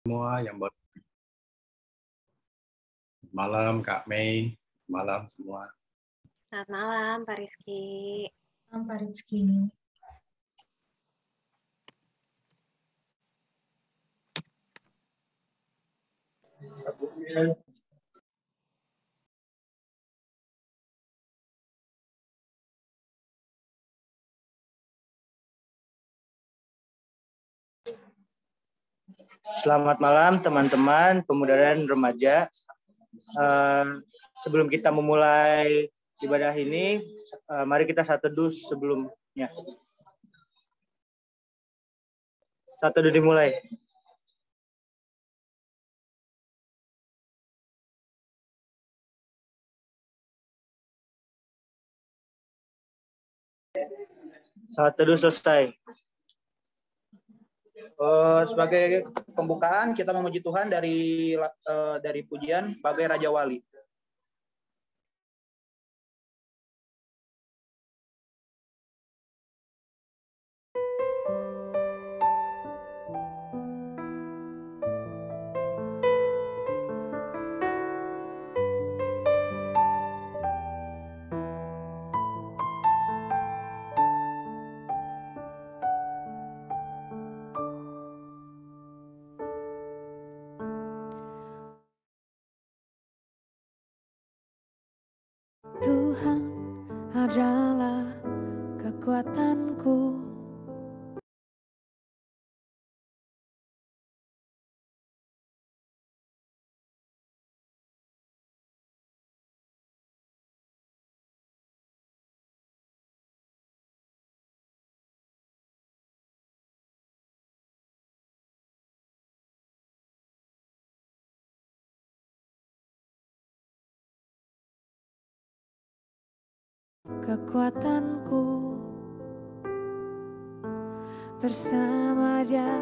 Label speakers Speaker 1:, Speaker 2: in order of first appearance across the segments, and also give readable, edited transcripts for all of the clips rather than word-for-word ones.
Speaker 1: semua yang baru. Malam Kak Mei, malam semua.
Speaker 2: Selamat malam Pak Rizky.
Speaker 3: Malam Pak Rizky.
Speaker 4: Selamat malam teman-teman pemuda dan remaja. Sebelum kita memulai ibadah ini, mari kita satu teduh sebelumnya. Satu teduh dimulai. Satu teduh selesai. Sebagai pembukaan kita memuji Tuhan dari pujian Bagai Raja Wali.
Speaker 5: Tuhan adalah kekuatanku, kekuatanku. Bersama Dia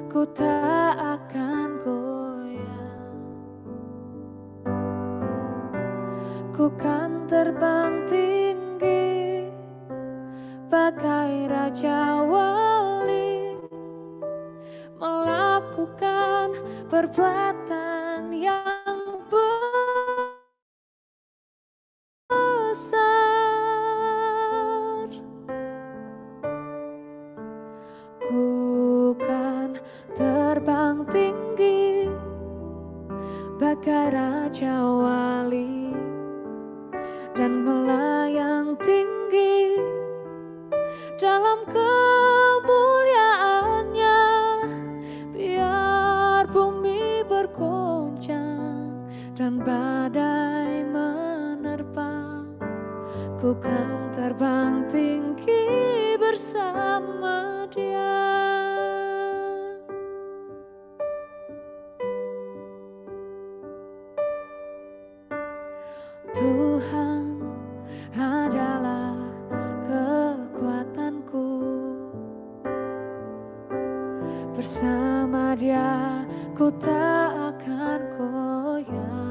Speaker 5: ku tak akan goyah. Ku kan terbang tinggi bagai Raja Wali, melakukan perbuatan yang besar. Ku kan terbang tinggi bagai Raja Wali dan melayang tinggi dalam kemuliaannya. Biar bumi bergoncang dan badai menerpa, ku kan terbang tinggi bersama Dia. Tuhan adalah kekuatanku. Bersama Dia ku tak akan goyah.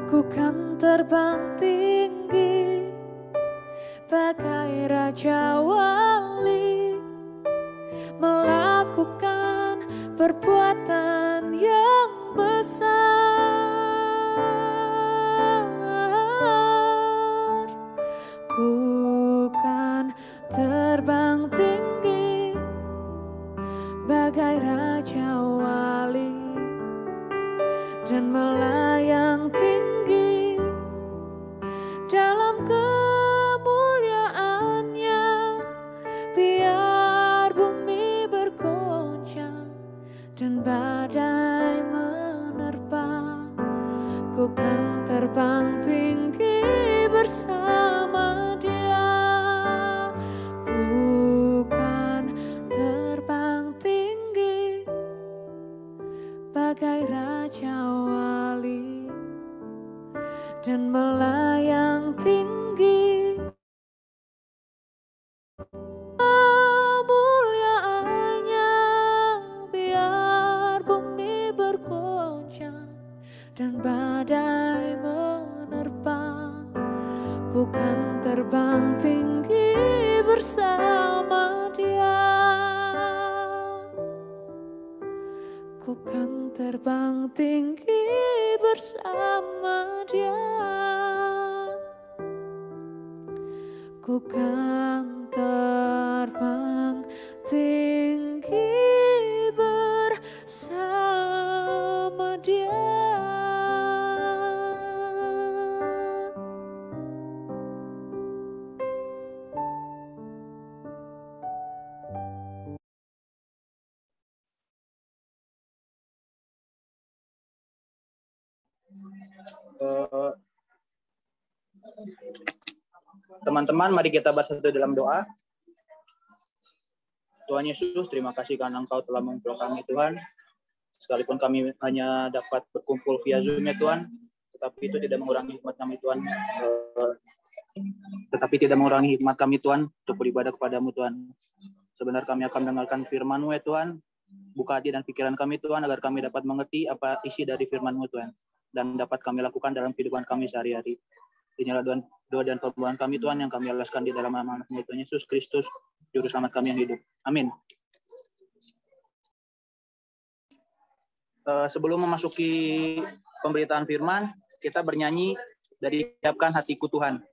Speaker 5: Ku kan terbang tinggi bagai Raja Wali, melakukan perbuatan yang besar. Ku kan terbang tinggi bagai Raja Wali dan melayang tinggi dalam kemuliaannya. Biar bumi bergoncang dan badai menerpa, ku kan terbang tinggi bersama Dia. Ku kan terbang tinggi bagai Raja Wali dan melayang tinggi kemuliaannya. Biar bumi bergoncang dan badai menerpa, ku kan terbang tinggi bersama Dia. ku kan terbang tinggi bersama Dia. Ku kan terbang tinggi bersama Dia.
Speaker 4: Teman-teman, mari kita bersatu dalam doa. Tuhan Yesus, terima kasih karena Engkau telah memperoleh kami, Tuhan. Sekalipun kami hanya dapat berkumpul via Zoom, ya Tuhan, tetapi itu tidak mengurangi hikmat kami, Tuhan. Hikmat kami, Tuhan, untuk beribadah kepadamu, Tuhan. Sebenarnya kami akan mendengarkan firman-Mu, ya Tuhan. Buka hati dan pikiran kami, Tuhan, agar kami dapat mengerti apa isi dari firman-Mu, Tuhan. Dan dapat kami lakukan dalam kehidupan kami sehari-hari. Inilah doa dan permohonan kami, Tuhan, yang kami alaskan di dalam nama Tuhan Yesus Kristus, Juru Selamat kami yang hidup. Amin. Sebelum memasuki pemberitaan firman, kita bernyanyi dari Siapkan Hatiku Tuhan.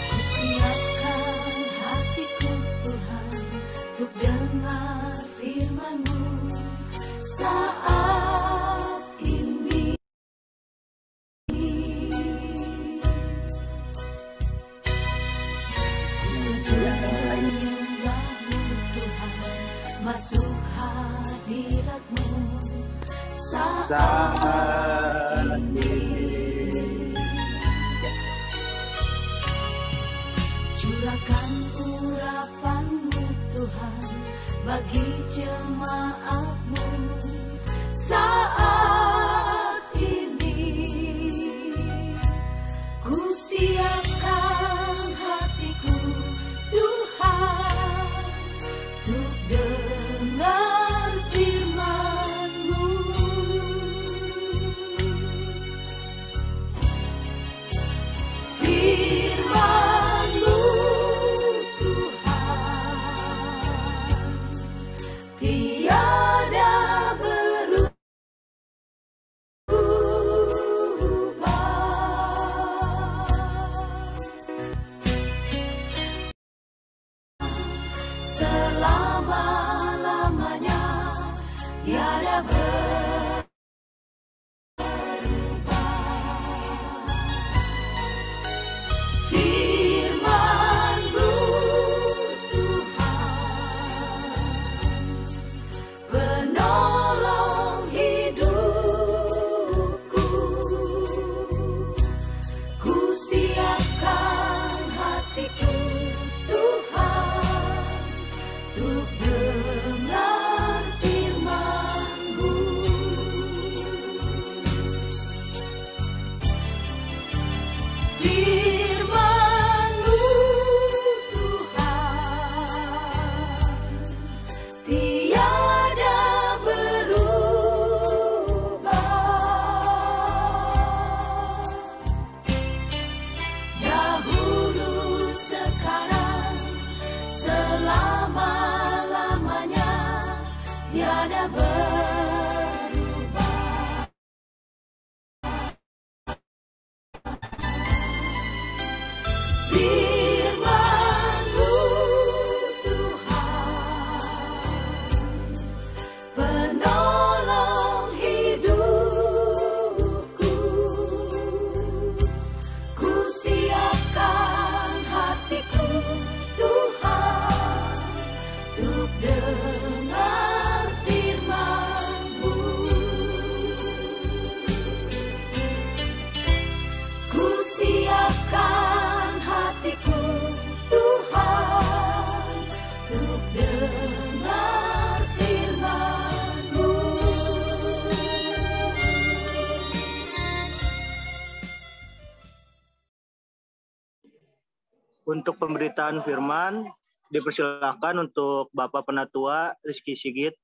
Speaker 5: Kusiapkan hatiku Tuhan untuk dengar firman-Mu saat ini. Menyembah-Mu Tuhan, masuk hadirat-Mu saat ini. Curahkan urapan-Mu Tuhan bagi jemaat-Mu saat ini. Ku siapkan hatiku Tuhan untuk dengar firman-Mu. Firman-Mu tiada berubah, selama-lamanya tiada berubah. Firman-Mu penolong hidupku, ku siapkan hatiku Tuhan untuk dengar firman-Mu. Firman-Mu Tuhan tiada dahulu, sekarang, selama-lamanya tiada berubah. Firman-Mu Tuhan penolong hidupku, ku siapkan hatiku Tuhan untuk dengar firman-Mu. Ku siapkan hatiku Tuhan untuk dengar firman-Mu.
Speaker 4: Untuk pemberitaan firman, dipersilakan untuk Bapak Penatua Rizky Sigit.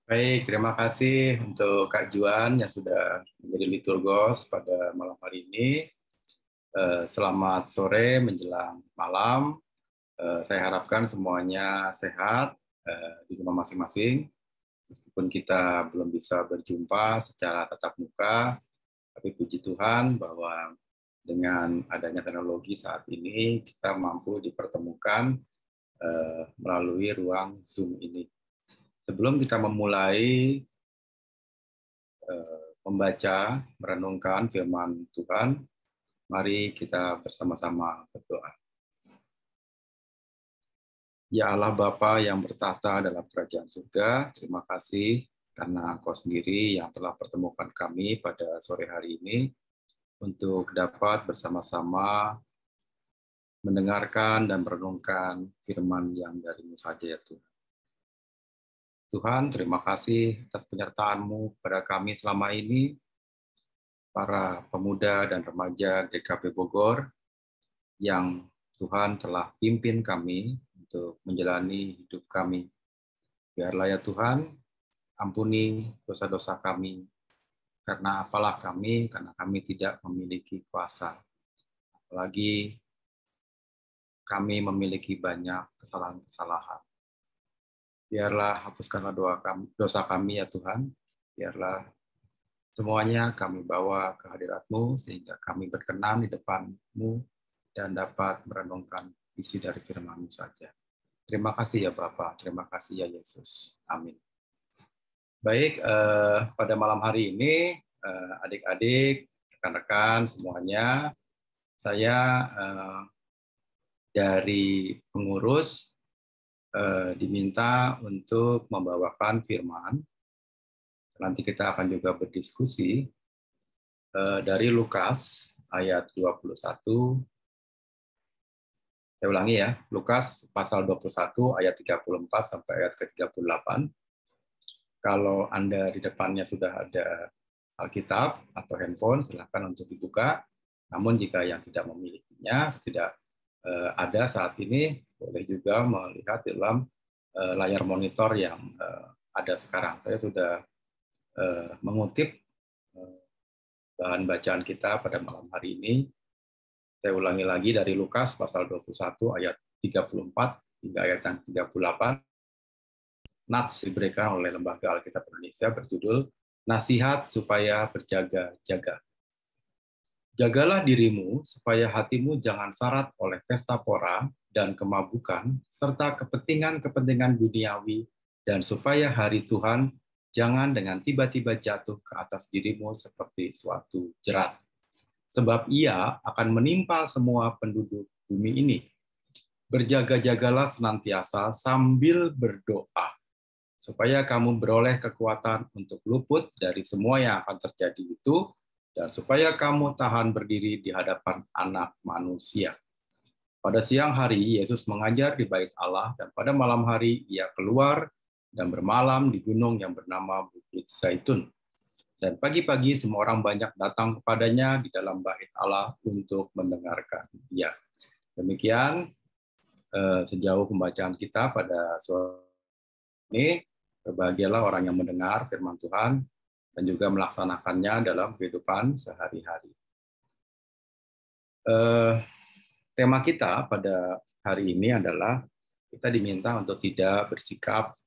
Speaker 1: Baik, terima kasih untuk Kak Juan yang sudah menjadi liturgos pada malam hari ini. Selamat sore menjelang malam. Saya harapkan semuanya sehat di rumah masing-masing. Meskipun kita belum bisa berjumpa secara tatap muka, tapi puji Tuhan bahwa dengan adanya teknologi saat ini kita mampu dipertemukan melalui ruang Zoom ini. Sebelum kita memulai membaca, merenungkan firman Tuhan, mari kita bersama-sama berdoa. Ya Allah Bapa yang bertahta dalam kerajaan surga, terima kasih karena Engkau sendiri yang telah pertemukan kami pada sore hari ini untuk dapat bersama-sama mendengarkan dan merenungkan firman yang dari-Mu saja ya Tuhan. Tuhan, terima kasih atas penyertaan-Mu pada kami selama ini, para pemuda dan remaja GKP Bogor, yang Tuhan telah pimpin kami untuk menjalani hidup kami. Biarlah ya Tuhan, ampuni dosa-dosa kami, karena apalah kami, karena kami tidak memiliki kuasa. Apalagi kami memiliki banyak kesalahan-kesalahan. Biarlah hapuskanlah dosa kami ya Tuhan, biarlah semuanya kami bawa ke hadirat-Mu, sehingga kami berkenan di depan-Mu dan dapat merenungkan isi dari firman-Mu saja. Terima kasih ya Bapa, terima kasih ya Yesus. Amin. Baik, pada malam hari ini, adik-adik, rekan-rekan semuanya, saya dari pengurus diminta untuk membawakan firman. Nanti kita akan juga berdiskusi dari Lukas ayat 21. Saya ulangi ya, Lukas pasal 21 ayat 34 sampai ayat ke-38. Kalau Anda di depannya sudah ada Alkitab atau handphone, silakan untuk dibuka. Namun jika yang tidak memilikinya, tidak ada saat ini, boleh juga melihat dalam layar monitor yang ada sekarang. Saya sudah mengutip bahan bacaan kita pada malam hari ini. Saya ulangi lagi dari Lukas pasal 21 ayat 34 hingga ayat yang 38. Nats diberikan oleh Lembaga Alkitab Indonesia berjudul Nasihat Supaya Berjaga-jaga. Jagalah dirimu supaya hatimu jangan syarat oleh pesta pora dan kemabukan serta kepentingan-kepentingan duniawi, dan supaya hari Tuhan jangan dengan tiba-tiba jatuh ke atas dirimu seperti suatu jerat. Sebab ia akan menimpa semua penduduk bumi ini. Berjaga-jagalah senantiasa sambil berdoa, supaya kamu beroleh kekuatan untuk luput dari semua yang akan terjadi itu, dan supaya kamu tahan berdiri di hadapan Anak Manusia. Pada siang hari, Yesus mengajar di Bait Allah, dan pada malam hari ia keluar dan bermalam di gunung yang bernama Bukit Zaitun. Dan pagi-pagi semua orang banyak datang kepadanya di dalam Bait Allah untuk mendengarkan Dia. Demikian sejauh pembacaan kita pada sore ini. Berbahagialah orang yang mendengar firman Tuhan dan juga melaksanakannya dalam kehidupan sehari-hari. Tema kita pada hari ini adalah kita diminta untuk tidak bersikap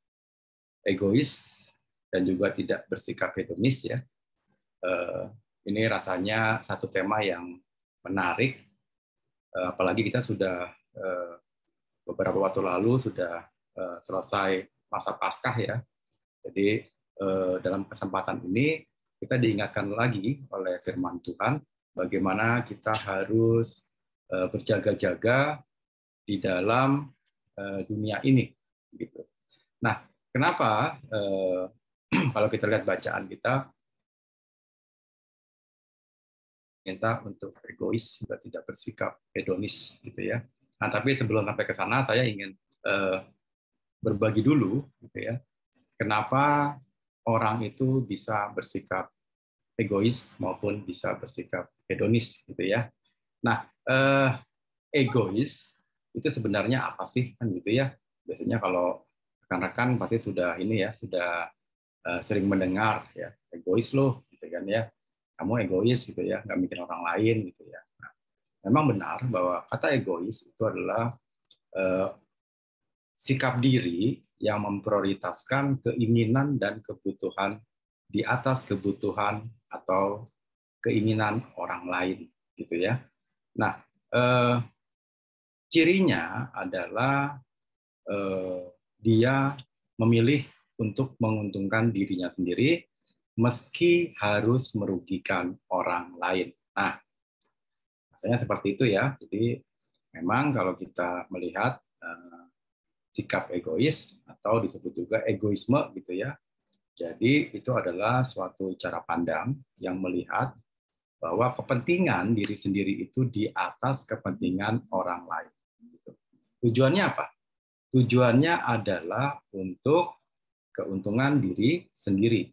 Speaker 1: egois dan juga tidak bersikap hedonis ya. Ini rasanya satu tema yang menarik, apalagi kita sudah beberapa waktu lalu sudah selesai masa Paskah ya. Jadi dalam kesempatan ini kita diingatkan lagi oleh firman Tuhan bagaimana kita harus berjaga-jaga di dalam dunia ini gitu. Nah, kenapa kalau kita lihat bacaan kita minta untuk egois juga tidak bersikap hedonis gitu ya. Nah, tapi sebelum sampai ke sana saya ingin berbagi dulu gitu ya. Kenapa orang itu bisa bersikap egois maupun bisa bersikap hedonis gitu ya. Nah, egois itu sebenarnya apa sih kan gitu ya. Biasanya kalau rekan-rekan pasti sudah ini ya, sudah sering mendengar ya, egois loh gitu kan ya, kamu egois gitu ya, nggak mikir orang lain gitu ya. Nah, memang benar bahwa kata egois itu adalah sikap diri yang memprioritaskan keinginan dan kebutuhan di atas kebutuhan atau keinginan orang lain, gitu ya. Nah, cirinya adalah dia memilih untuk menguntungkan dirinya sendiri meski harus merugikan orang lain. Nah, rasanya seperti itu ya. Jadi memang kalau kita melihat sikap egois atau disebut juga egoisme gitu ya. Jadi itu adalah suatu cara pandang yang melihat bahwa kepentingan diri sendiri itu di atas kepentingan orang lain. Tujuannya apa? Tujuannya adalah untuk keuntungan diri sendiri.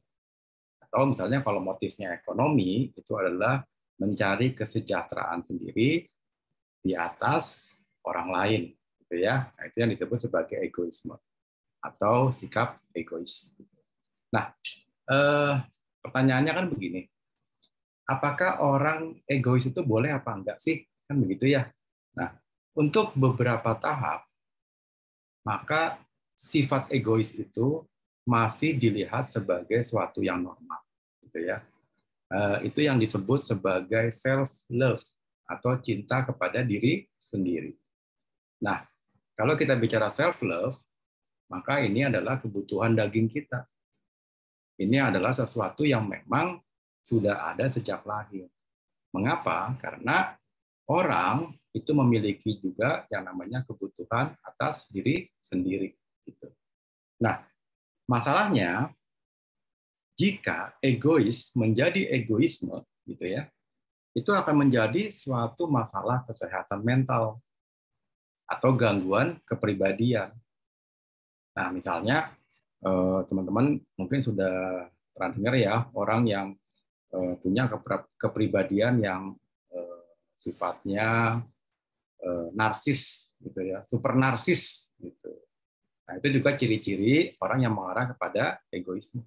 Speaker 1: Atau misalnya kalau motifnya ekonomi, itu adalah mencari kesejahteraan sendiri di atas orang lain. Gitu ya. Nah, itu yang disebut sebagai egoisme atau sikap egois. Nah, pertanyaannya kan begini, apakah orang egois itu boleh apa enggak sih? Kan begitu ya. Nah, untuk beberapa tahap, maka sifat egois itu masih dilihat sebagai suatu yang normal, gitu ya. Itu yang disebut sebagai self-love atau cinta kepada diri sendiri. Nah, kalau kita bicara self-love, maka ini adalah kebutuhan daging kita. Ini adalah sesuatu yang memang sudah ada sejak lahir. Mengapa? Karena orang itu memiliki juga yang namanya kebutuhan atas diri sendiri. Gitu. Nah, masalahnya jika egois menjadi egoisme, gitu ya, itu akan menjadi suatu masalah kesehatan mental atau gangguan kepribadian. Nah, misalnya teman-teman mungkin sudah pernah dengar ya orang yang punya kepribadian yang sifatnya narsis gitu ya, super narsis gitu. Nah, itu juga ciri-ciri orang yang mengarah kepada egoisme.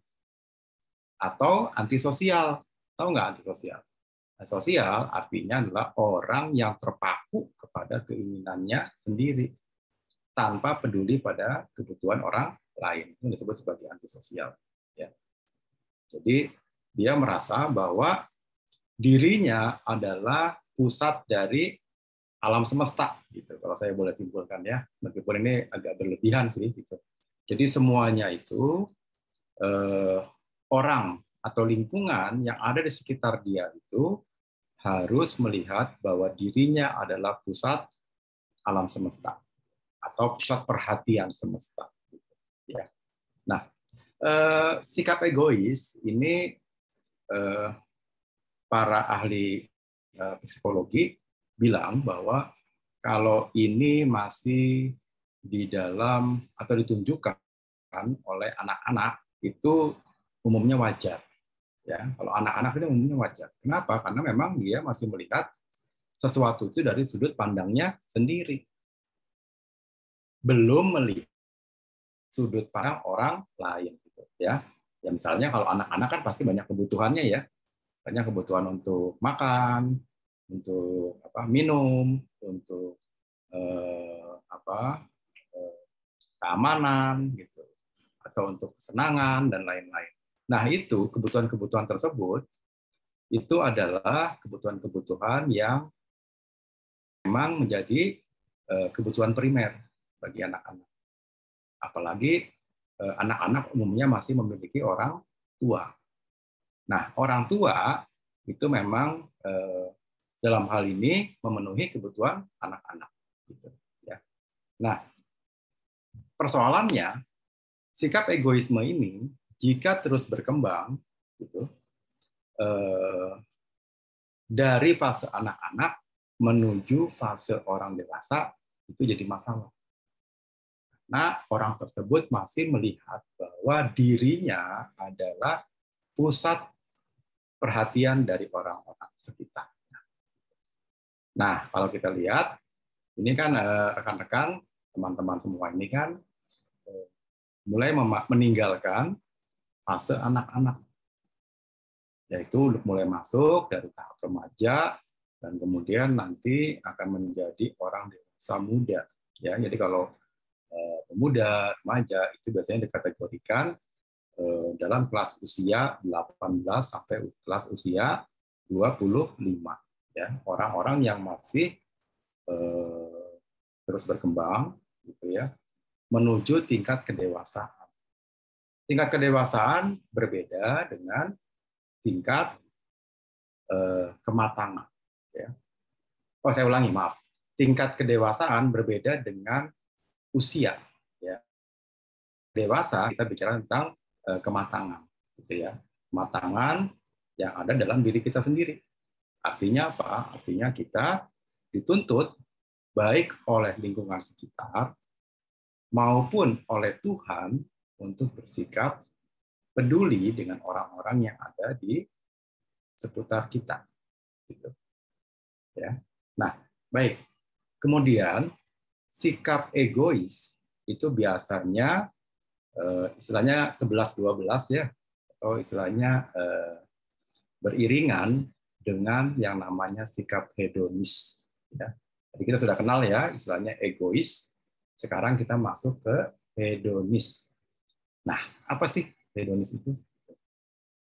Speaker 1: Atau antisosial. Tahu nggak antisosial? Sosial artinya adalah orang yang terpaku kepada keinginannya sendiri tanpa peduli pada kebutuhan orang lain. Itu disebut sebagai antisosial. Ya. Jadi dia merasa bahwa dirinya adalah pusat dari alam semesta, gitu. Kalau saya boleh simpulkan ya, meskipun ini agak berlebihan sih, gitu. Jadi semuanya itu orang atau lingkungan yang ada di sekitar dia itu harus melihat bahwa dirinya adalah pusat alam semesta atau pusat perhatian semesta. Ya. Nah, sikap egois ini para ahli psikologi bilang bahwa kalau ini masih di dalam atau ditunjukkan oleh anak-anak itu umumnya wajar. Ya, kalau anak-anak itu umumnya wajar. Kenapa? Karena memang dia masih melihat sesuatu itu dari sudut pandangnya sendiri. Belum melihat sudut pandang orang lain, gitu ya. Ya misalnya kalau anak-anak kan pasti banyak kebutuhannya ya, banyak kebutuhan untuk makan, untuk minum, untuk keamanan, gitu, atau untuk kesenangan dan lain-lain. Nah itu kebutuhan-kebutuhan tersebut itu adalah kebutuhan-kebutuhan yang memang menjadi kebutuhan primer bagi anak-anak. Apalagi anak-anak umumnya masih memiliki orang tua. Nah, orang tua itu memang dalam hal ini memenuhi kebutuhan anak-anak. Gitu, ya. Nah, persoalannya sikap egoisme ini jika terus berkembang, gitu, dari fase anak-anak menuju fase orang dewasa itu jadi masalah. Nah, orang tersebut masih melihat bahwa dirinya adalah pusat perhatian dari orang-orang sekitar. Nah, kalau kita lihat, ini kan rekan-rekan, teman-teman semua ini kan mulai meninggalkan fase anak-anak. Yaitu mulai masuk dari tahap remaja, dan kemudian nanti akan menjadi orang dewasa muda. Ya, jadi kalau pemuda, remaja itu biasanya dikategorikan dalam kelas usia 18 sampai kelas usia 25. Ya, orang-orang yang masih terus berkembang, gitu ya, menuju tingkat kedewasaan. Tingkat kedewasaan berbeda dengan tingkat kematangan. Ya. Oh, saya ulangi, maaf. Tingkat kedewasaan berbeda dengan usia. Ya. Dewasa kita bicara tentang kematangan, gitu ya. Kematangan yang ada dalam diri kita sendiri. Artinya apa? Artinya kita dituntut baik oleh lingkungan sekitar maupun oleh Tuhan untuk bersikap peduli dengan orang-orang yang ada di seputar kita. Gitu. Ya. Nah, baik. Kemudian sikap egois itu biasanya istilahnya 11-12 ya, atau istilahnya beriringan dengan yang namanya sikap hedonis. Ya. Jadi kita sudah kenal ya istilahnya egois. Sekarang kita masuk ke hedonis. Nah, apa sih hedonis itu?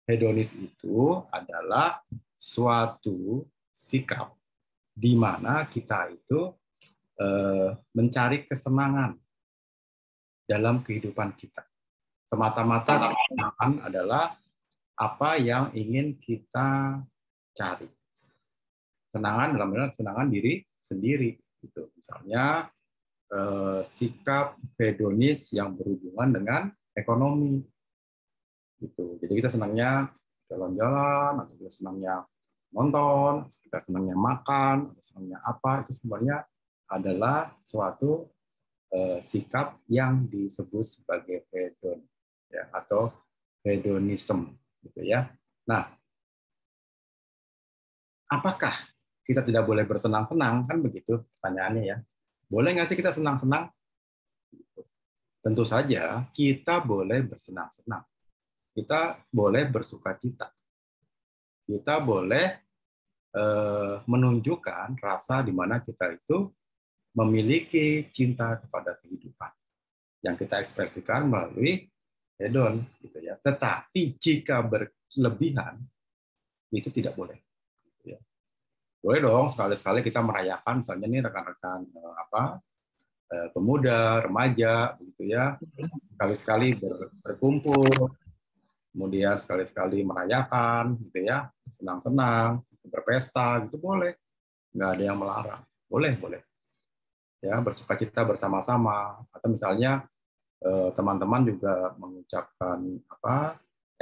Speaker 1: Hedonis itu adalah suatu sikap di mana kita itu mencari kesenangan dalam kehidupan kita. Semata-mata kesenangan adalah apa yang ingin kita cari. Kesenangan dalam arti kesenangan diri sendiri. Gitu. Misalnya sikap hedonis yang berhubungan dengan ekonomi. Gitu. Jadi kita senangnya jalan-jalan, atau kita senangnya nonton, kita senangnya makan, kita senangnya apa, itu sebenarnya adalah suatu sikap yang disebut sebagai hedon, ya, atau hedonism, gitu ya. Nah, apakah kita tidak boleh bersenang-senang? Kan begitu pertanyaannya ya. Boleh nggak sih kita senang-senang? Tentu saja kita boleh bersenang-senang. Kita boleh bersukacita. Kita boleh menunjukkan rasa di mana kita itu memiliki cinta kepada kehidupan yang kita ekspresikan melalui hedon, gitu ya. Tetapi jika berlebihan itu tidak boleh. Gitu ya. Boleh dong sekali-sekali kita merayakan, misalnya nih rekan-rekan pemuda, remaja, begitu ya. Sekali-sekali berkumpul. Kemudian sekali-sekali merayakan, gitu ya, senang-senang, berpesta, gitu boleh, nggak ada yang melarang, boleh, ya bersukacita bersama-sama, atau misalnya teman-teman juga mengucapkan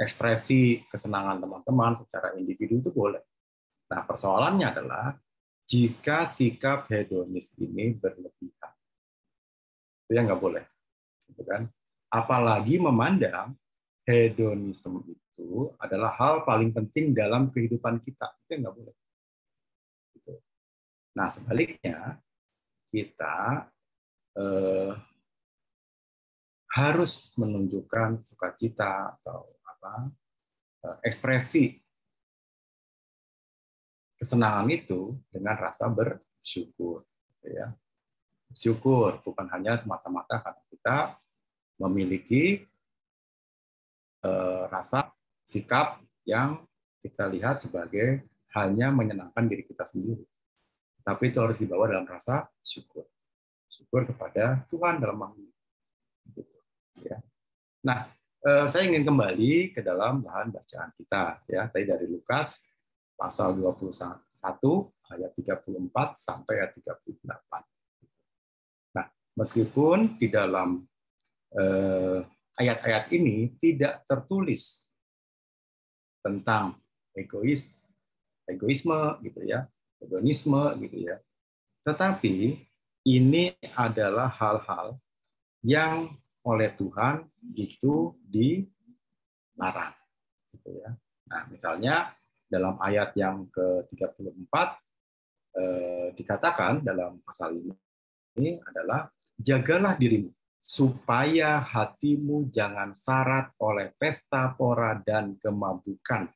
Speaker 1: ekspresi kesenangan teman-teman secara individu itu boleh. Nah persoalannya adalah jika sikap hedonis ini berlebihan, itu yang nggak boleh, gitu kan? Apalagi memandang hedonisme itu adalah hal paling penting dalam kehidupan kita. Itu nggak boleh. Nah, sebaliknya, kita harus menunjukkan sukacita atau ekspresi kesenangan itu dengan rasa bersyukur. Ya. Syukur bukan hanya semata-mata karena kita memiliki rasa sikap yang kita lihat sebagai hanya menyenangkan diri kita sendiri. Tapi itu harus dibawa dalam rasa syukur. Syukur kepada Tuhan dalam hal ini. Ya. Nah, saya ingin kembali ke dalam bahan bacaan kita. Ya, tadi dari Lukas pasal 21 ayat 34 sampai ayat 38. Nah, meskipun di dalam ayat-ayat ini tidak tertulis tentang egoisme gitu ya, hedonisme gitu ya. Tetapi ini adalah hal-hal yang oleh Tuhan itu dilarang gitu ya. Nah, misalnya dalam ayat yang ke-34 dikatakan dalam pasal ini adalah jagalah dirimu supaya hatimu jangan syarat oleh pesta pora dan kemabukan,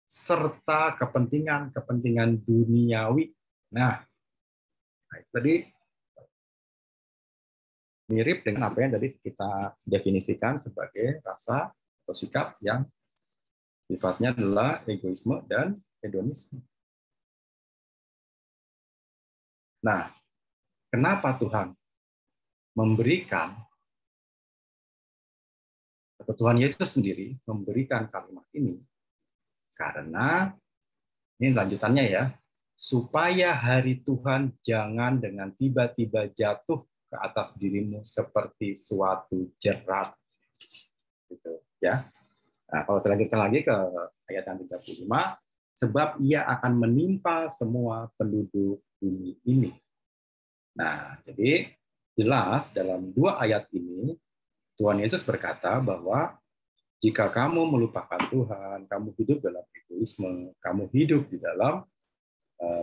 Speaker 1: serta kepentingan duniawi. Nah, tadi mirip dengan apa yang tadi kita definisikan sebagai rasa atau sikap yang sifatnya adalah egoisme dan hedonisme. Nah, kenapa Tuhan memberikan, atau Tuhan Yesus sendiri memberikan kalimat ini? Karena, ini lanjutannya ya, supaya hari Tuhan jangan dengan tiba-tiba jatuh ke atas dirimu seperti suatu jerat. Gitu, ya. Nah, kalau saya lanjutkan lagi ke ayat yang 35, sebab ia akan menimpa semua penduduk bumi ini. Nah, jadi jelas dalam dua ayat ini, Tuhan Yesus berkata bahwa jika kamu melupakan Tuhan, kamu hidup dalam egoisme, kamu hidup di dalam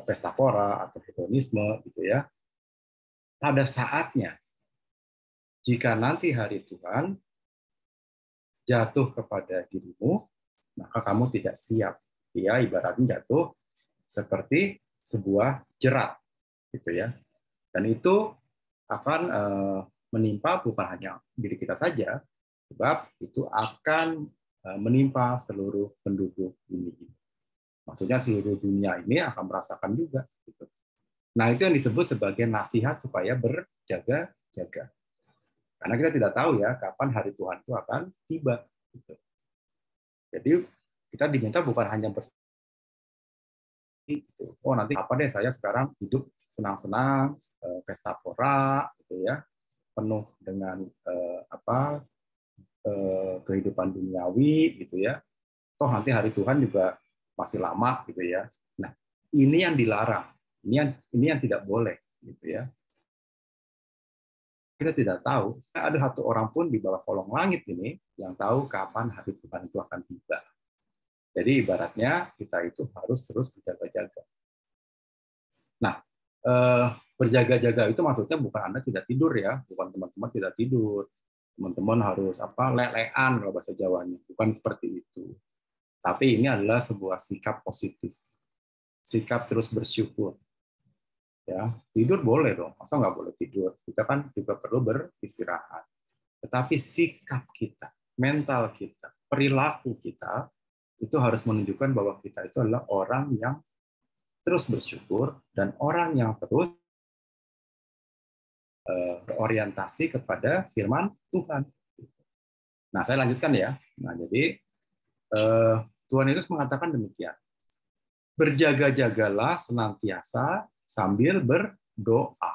Speaker 1: pesta pora atau hedonisme, gitu ya. Pada saatnya, jika nanti hari Tuhan jatuh kepada dirimu, maka kamu tidak siap. Dia ibaratnya jatuh seperti sebuah jerat, gitu ya. Dan itu akan menimpa bukan hanya diri kita saja, sebab itu akan menimpa seluruh penduduk bumi ini. Maksudnya seluruh dunia ini akan merasakan juga. Gitu. Nah, itu yang disebut sebagai nasihat supaya berjaga-jaga. Karena kita tidak tahu ya kapan hari Tuhan itu akan tiba. Gitu. Jadi kita diminta bukan hanya gitu. Oh nanti apa deh saya sekarang hidup senang-senang, pesta pora, gitu ya, penuh dengan kehidupan duniawi, gitu ya. Toh nanti hari Tuhan juga masih lama, gitu ya. Nah ini yang dilarang, ini yang tidak boleh, gitu ya. Kita tidak tahu, ada satu orang pun di bawah kolong langit ini yang tahu kapan hari Tuhan itu akan tiba. Jadi ibaratnya kita itu harus terus berjaga-jaga. Nah, berjaga-jaga itu maksudnya bukan Anda tidak tidur ya, bukan teman-teman tidak tidur, teman-teman harus lelean kalau bahasa Jawanya, bukan seperti itu. Tapi ini adalah sebuah sikap positif, sikap terus bersyukur. Ya, tidur boleh dong, masa nggak boleh tidur? Kita kan juga perlu beristirahat. Tetapi sikap kita, mental kita, perilaku kita itu harus menunjukkan bahwa kita itu adalah orang yang terus bersyukur dan orang yang terus berorientasi kepada firman Tuhan. Nah, saya lanjutkan ya. Nah, jadi Tuhan Yesus mengatakan demikian. Berjaga-jagalah senantiasa sambil berdoa.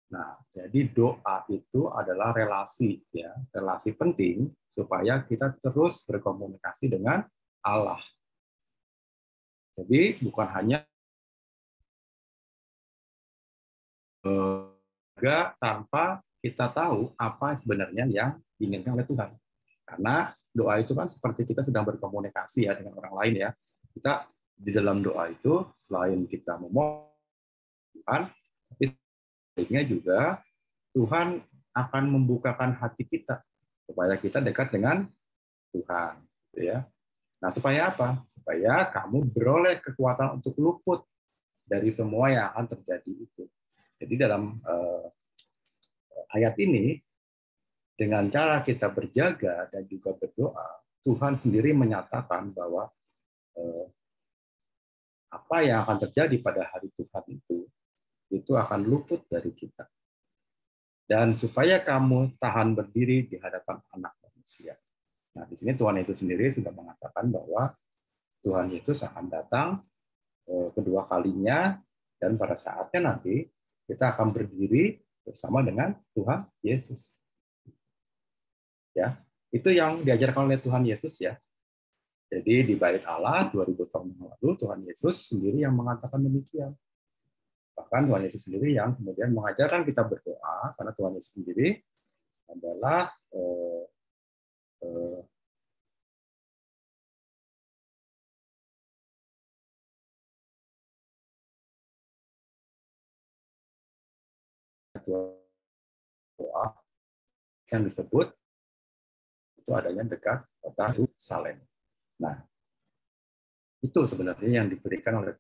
Speaker 1: Nah, jadi doa itu adalah relasi ya, relasi penting supaya kita terus berkomunikasi dengan Allah. Jadi bukan hanya tanpa kita tahu apa sebenarnya yang diinginkan oleh Tuhan. Karena doa itu kan seperti kita sedang berkomunikasi ya dengan orang lain ya. Kita di dalam doa itu selain kita memohon Tuhan, tapi sebaliknya juga Tuhan akan membukakan hati kita supaya kita dekat dengan Tuhan, gitu ya. Nah, supaya apa? Supaya kamu beroleh kekuatan untuk luput dari semua yang akan terjadi itu. Jadi dalam ayat ini, dengan cara kita berjaga dan juga berdoa, Tuhan sendiri menyatakan bahwa apa yang akan terjadi pada hari Tuhan itu akan luput dari kita. Dan supaya kamu tahan berdiri di hadapan anak manusia. Nah, di sini Tuhan Yesus sendiri sudah mengatakan bahwa Tuhan Yesus akan datang kedua kalinya, dan pada saatnya nanti kita akan berdiri bersama dengan Tuhan Yesus. Ya, itu yang diajarkan oleh Tuhan Yesus ya. Jadi di Bait Allah 2000 tahun yang lalu Tuhan Yesus sendiri yang mengatakan demikian. Bahkan Tuhan Yesus sendiri yang kemudian mengajarkan kita berdoa, karena Tuhan Yesus sendiri adalah doa yang disebut itu adanya dekat kota Yerusalem. Nah, Itu sebenarnya yang diberikan oleh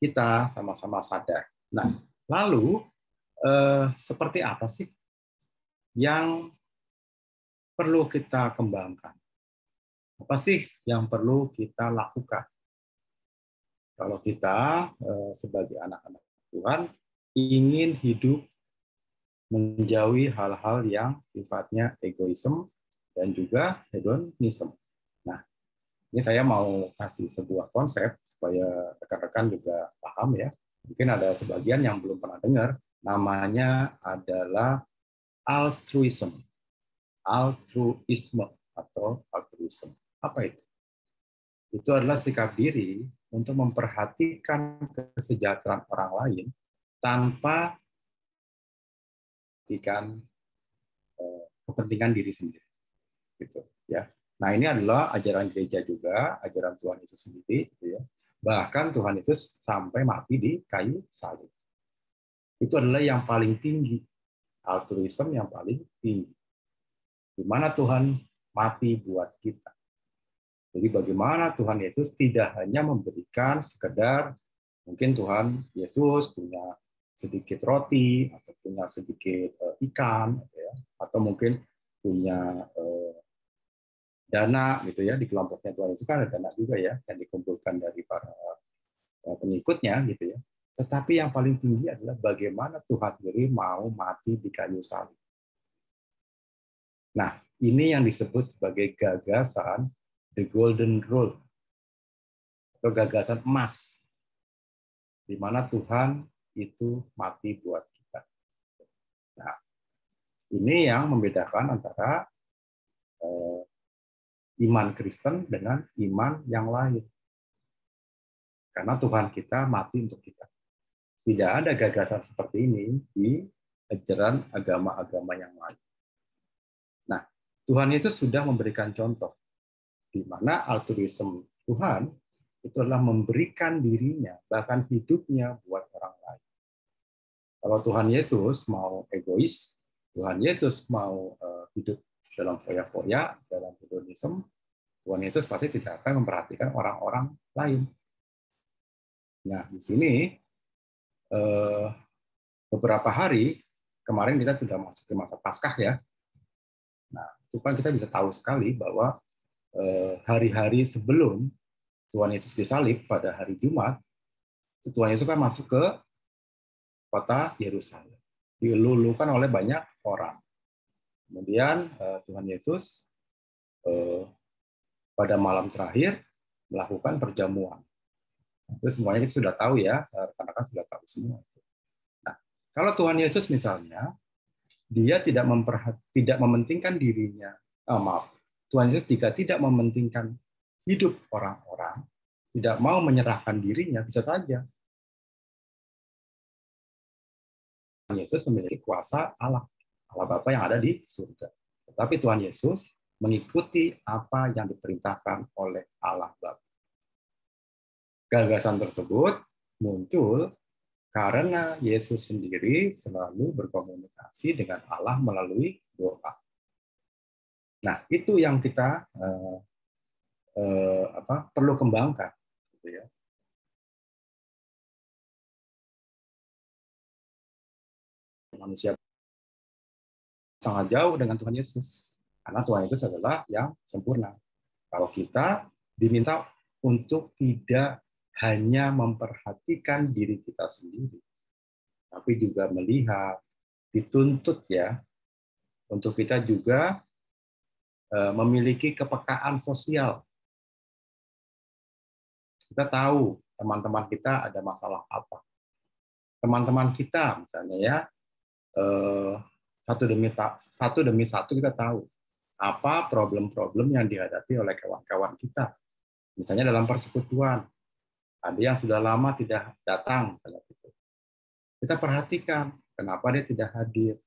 Speaker 1: kita sama-sama sadar. Nah, lalu seperti apa sih yang perlu kita kembangkan? Apa sih yang perlu kita lakukan? Kalau kita sebagai anak-anak Tuhan ingin hidup menjauhi hal-hal yang sifatnya egoisme dan juga hedonisme. Nah, ini saya mau kasih sebuah konsep supaya rekan-rekan juga paham ya. Mungkin ada sebagian yang belum pernah dengar, namanya adalah altruism. Altruisme atau altruism. Apa itu? Itu adalah sikap diri untuk memperhatikan kesejahteraan orang lain tanpa kepentingan diri sendiri, gitu ya. Nah, ini adalah ajaran gereja juga, ajaran Tuhan Yesus sendiri, gitu ya. Bahkan Tuhan Yesus sampai mati di kayu salib. Itu adalah yang paling tinggi, altruisme yang paling tinggi. Di mana Tuhan mati buat kita. Jadi bagaimana Tuhan Yesus tidak hanya memberikan sekedar, mungkin Tuhan Yesus punya sedikit roti atau punya sedikit ikan, ya, atau mungkin punya dana gitu ya, di kelompoknya Tuhan Yesus kan ada dana juga ya yang dikumpulkan dari para pengikutnya gitu ya. Tetapi yang paling tinggi adalah bagaimana Tuhan sendiri mau mati di kayu salib. Nah, ini yang disebut sebagai gagasan the golden rule atau gagasan emas, di mana Tuhan itu mati buat kita. Nah, ini yang membedakan antara iman Kristen dengan iman yang lain. Karena Tuhan kita mati untuk kita. Tidak ada gagasan seperti ini di ajaran agama-agama yang lain. Nah, Tuhan Yesus sudah memberikan contoh di mana altruisme Tuhan itu adalah memberikan dirinya, bahkan hidupnya buat orang lain. Kalau Tuhan Yesus mau egois, Tuhan Yesus mau hidup dalam foya-foya, dalam hedonisme, Tuhan Yesus pasti tidak akan memperhatikan orang-orang lain. Nah, di sini beberapa hari kemarin kita sudah masuk ke masa Paskah ya. Nah, itu kan kita bisa tahu sekali bahwa hari-hari sebelum Tuhan Yesus disalib pada hari Jumat, Tuhan Yesus kan masuk ke kota Yerusalem, dilulukan oleh banyak orang. Kemudian Tuhan Yesus pada malam terakhir melakukan perjamuan. Itu semuanya kita sudah tahu ya, rekan-rekan sudah tahu semua. Nah, kalau Tuhan Yesus misalnya dia tidak mementingkan dirinya, Tuhan Yesus jika tidak mementingkan hidup orang-orang, tidak mau menyerahkan dirinya, bisa saja Tuhan Yesus memiliki kuasa Allah Bapa yang ada di surga. Tetapi Tuhan Yesus mengikuti apa yang diperintahkan oleh Allah Bapa. Gagasan tersebut muncul karena Yesus sendiri selalu berkomunikasi dengan Allah melalui doa. Nah, itu yang kita perlu kembangkan, gitu ya. Manusia sangat jauh dengan Tuhan Yesus, karena Tuhan Yesus adalah yang sempurna. Kalau kita diminta untuk tidak hanya memperhatikan diri kita sendiri, tapi juga melihat, dituntut ya, untuk kita juga memiliki kepekaan sosial. Kita tahu teman-teman kita ada masalah apa. Teman-teman kita misalnya ya, satu demi satu kita tahu apa problem-problem yang dihadapi oleh kawan-kawan kita. Misalnya dalam persekutuan, ada yang sudah lama tidak datang. Kita perhatikan kenapa dia tidak hadir.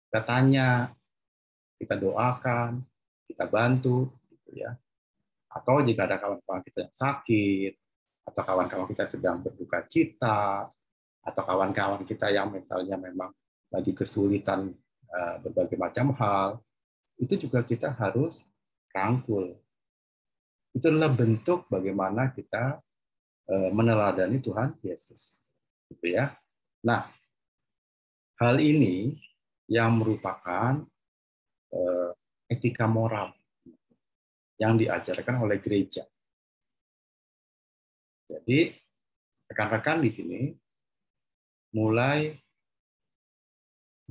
Speaker 1: Kita tanya, kita doakan, kita bantu, gitu ya. Atau jika ada kawan-kawan kita yang sakit, atau kawan-kawan kita sedang berduka cita, atau kawan-kawan kita yang mentalnya memang lagi kesulitan berbagai macam hal, itu juga kita harus rangkul. Itu adalah bentuk bagaimana kita meneladani Tuhan Yesus, gitu ya. Nah, hal ini yang merupakan etika moral yang diajarkan oleh gereja. Jadi, rekan-rekan di sini mulai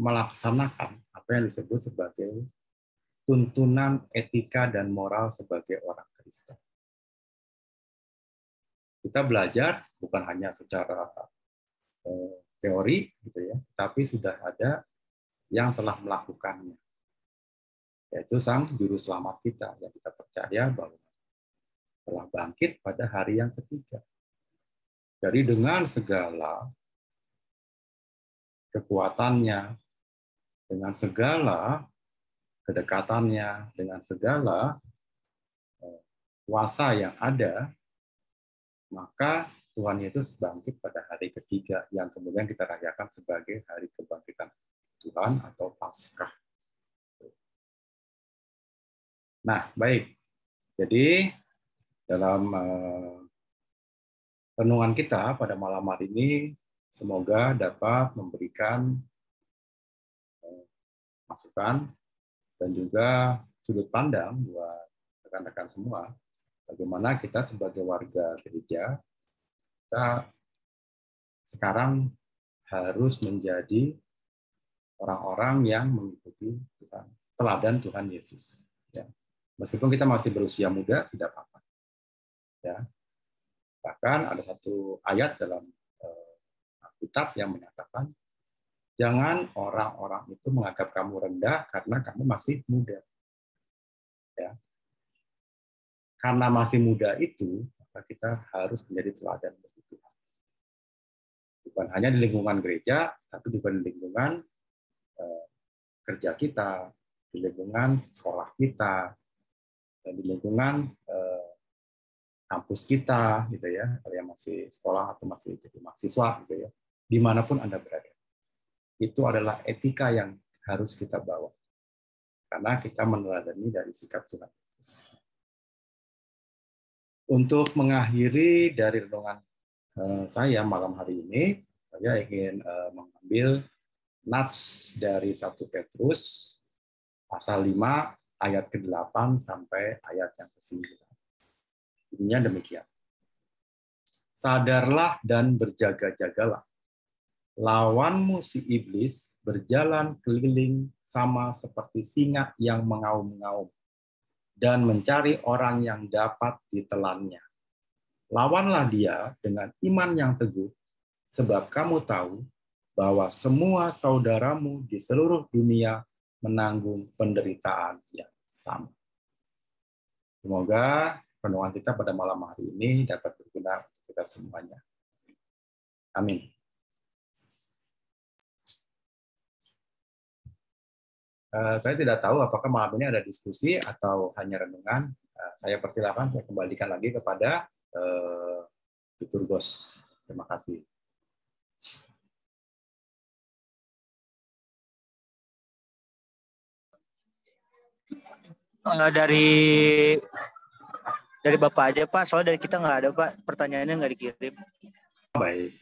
Speaker 1: melaksanakan apa yang disebut sebagai tuntunan etika dan moral sebagai orang Kristen. Kita belajar bukan hanya secara teori, gitu ya, tapi sudah ada yang telah melakukannya, yaitu Sang Juru Selamat kita, yang kita percaya bahwa telah bangkit pada hari yang ketiga. Jadi dengan segala kekuatannya, dengan segala kedekatannya, dengan segala kuasa yang ada, maka Tuhan Yesus bangkit pada hari ketiga yang kemudian kita rayakan sebagai hari kebangkitan Tuhan atau Paskah. Nah, baik. Jadi dalam renungan kita pada malam hari ini semoga dapat memberikan masukan dan juga sudut pandang buat rekan-rekan semua bagaimana kita sebagai warga gereja kita sekarang harus menjadi orang-orang yang mengikuti Tuhan, teladan Tuhan Yesus. Ya. Meskipun kita masih berusia muda, tidak apa-apa. Ya. Bahkan ada satu ayat dalam Alkitab yang menyatakan, jangan orang-orang itu menganggap kamu rendah karena kamu masih muda. Ya. Karena masih muda itu, maka kita harus menjadi teladan bagi Tuhan. Bukan hanya di lingkungan gereja, tapi juga di lingkungan kerja kita, di lingkungan sekolah kita, dan di lingkungan kampus kita, gitu ya, kalau yang masih sekolah atau masih jadi mahasiswa, gitu ya, dimanapun Anda berada. Itu adalah etika yang harus kita bawa, karena kita meneladani dari sikap Tuhan Yesus. Untuk mengakhiri dari renungan saya malam hari ini, saya ingin mengambil nats dari 1 Petrus pasal 5 ayat ke-8 sampai ayat yang ke-9. Bunyinya demikian. Sadarlah dan berjaga-jagalah. Lawanmu si iblis berjalan keliling sama seperti singa yang mengaum-ngaum dan mencari orang yang dapat ditelannya. Lawanlah dia dengan iman yang teguh, sebab kamu tahu bahwa semua saudaramu di seluruh dunia menanggung penderitaan yang sama. Semoga renungan kita pada malam hari ini dapat berguna untuk kita semuanya. Amin. Saya tidak tahu apakah malam ini ada diskusi atau hanya renungan. Saya persilakan, saya kembalikan lagi kepada Liturgos. Terima kasih.
Speaker 6: Dari Bapak aja Pak, soalnya dari kita nggak ada Pak, pertanyaannya nggak dikirim.
Speaker 1: Baik.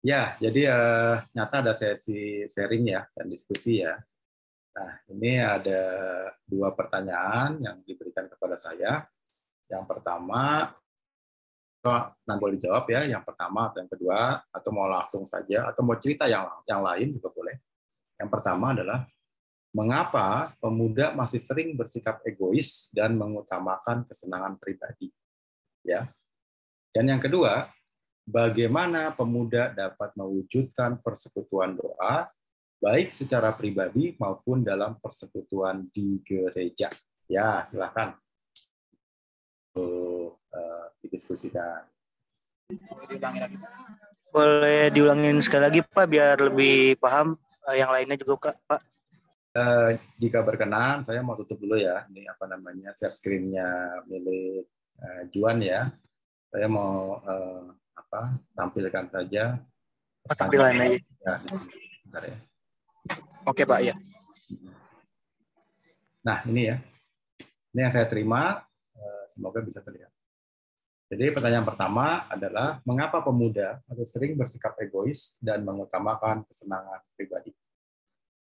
Speaker 1: Ya, jadi nyata ada sesi sharing ya dan diskusi ya. Nah, ini ada 2 pertanyaan yang diberikan kepada saya. Yang pertama, nanti boleh dijawab ya, yang pertama atau yang kedua, atau mau langsung saja, atau mau cerita yang lain juga boleh. Yang pertama adalah, mengapa pemuda masih sering bersikap egois dan mengutamakan kesenangan pribadi? Ya. Dan yang kedua, bagaimana pemuda dapat mewujudkan persekutuan doa, baik secara pribadi maupun dalam persekutuan di gereja? Ya, silakan. Didiskusikan.
Speaker 6: Boleh diulangin sekali lagi Pak, biar lebih paham yang lainnya juga Pak.
Speaker 1: Jika berkenan, saya mau tutup dulu ya. Ini share screen-nya milik Juan ya. Saya mau tampilkan saja.
Speaker 6: Tampilan aja.
Speaker 1: Ya, bentar ya.
Speaker 6: Oke Pak, ya.
Speaker 1: Nah, ini ya. Ini yang saya terima, semoga bisa terlihat. Jadi pertanyaan pertama adalah, mengapa pemuda atau sering bersikap egois dan mengutamakan kesenangan pribadi?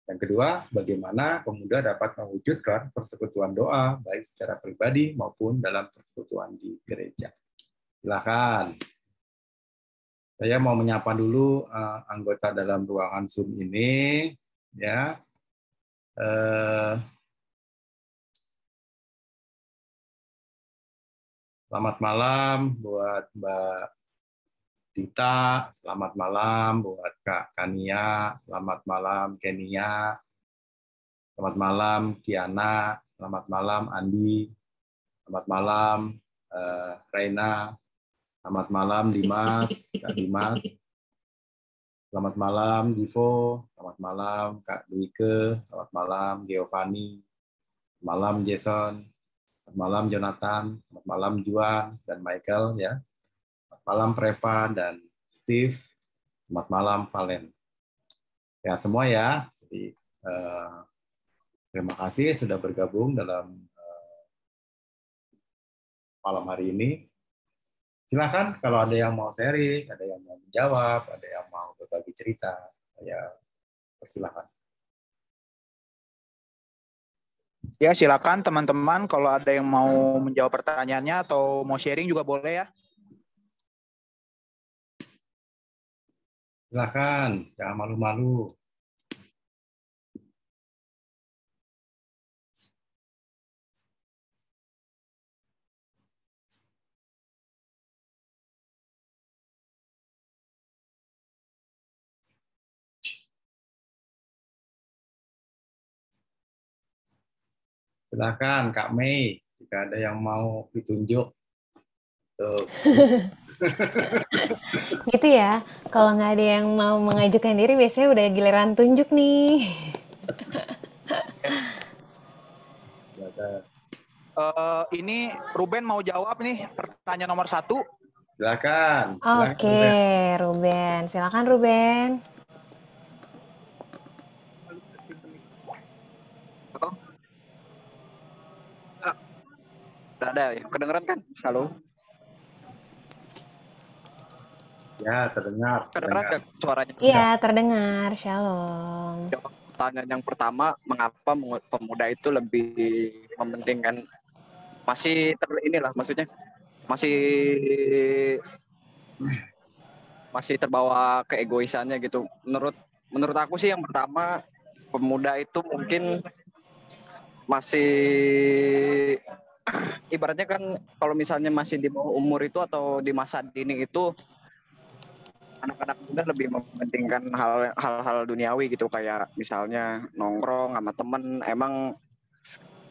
Speaker 1: Yang kedua, bagaimana pemuda dapat mewujudkan persekutuan doa, baik secara pribadi maupun dalam persekutuan di gereja? Silakan. Saya mau menyapa dulu anggota dalam ruangan Zoom ini, ya. Selamat malam buat Mbak Dita, selamat malam buat Kak Kania, selamat malam Kenia, selamat malam Kiana, selamat malam Andi, selamat malam Reina, selamat malam Dimas, Kak Dimas, selamat malam Divo, selamat malam Kak Dwike, selamat malam Giovanni, selamat malam Jason, selamat malam Jonathan, selamat malam Juan dan Michael, ya. Selamat malam Preva dan Steve, selamat malam Valen. Ya semua ya. Jadi terima kasih sudah bergabung dalam malam hari ini. Silakan kalau ada yang mau sharing, ada yang mau menjawab, ada yang mau berbagi cerita, ya persilakan.
Speaker 7: Ya, silakan teman-teman kalau ada yang mau menjawab pertanyaannya atau mau sharing juga boleh ya.
Speaker 1: Silakan, jangan malu-malu. Silakan Kak Mei, jika ada yang mau ditunjuk. Tuh.
Speaker 2: Gitu ya. Kalau nggak ada yang mau mengajukan diri, biasanya udah giliran tunjuk nih.
Speaker 7: Ini Ruben mau jawab nih pertanyaan nomor 1.
Speaker 1: Silakan.
Speaker 2: Oke, Ruben. Silakan Ruben.
Speaker 7: Ada ya, kedengeran kan? Halo.
Speaker 1: Ya, terdengar.
Speaker 7: Kedengeran nggak suaranya?
Speaker 2: Iya, terdengar. Shalom.
Speaker 7: Pertanyaan yang pertama, mengapa pemuda itu lebih mementingkan maksudnya masih terbawa keegoisannya gitu. Menurut aku sih yang pertama, pemuda itu mungkin masih ibaratnya kan kalau misalnya masih di bawah umur itu atau di masa dini itu, anak-anak muda lebih mementingkan hal-hal duniawi gitu, kayak misalnya nongkrong sama temen. Emang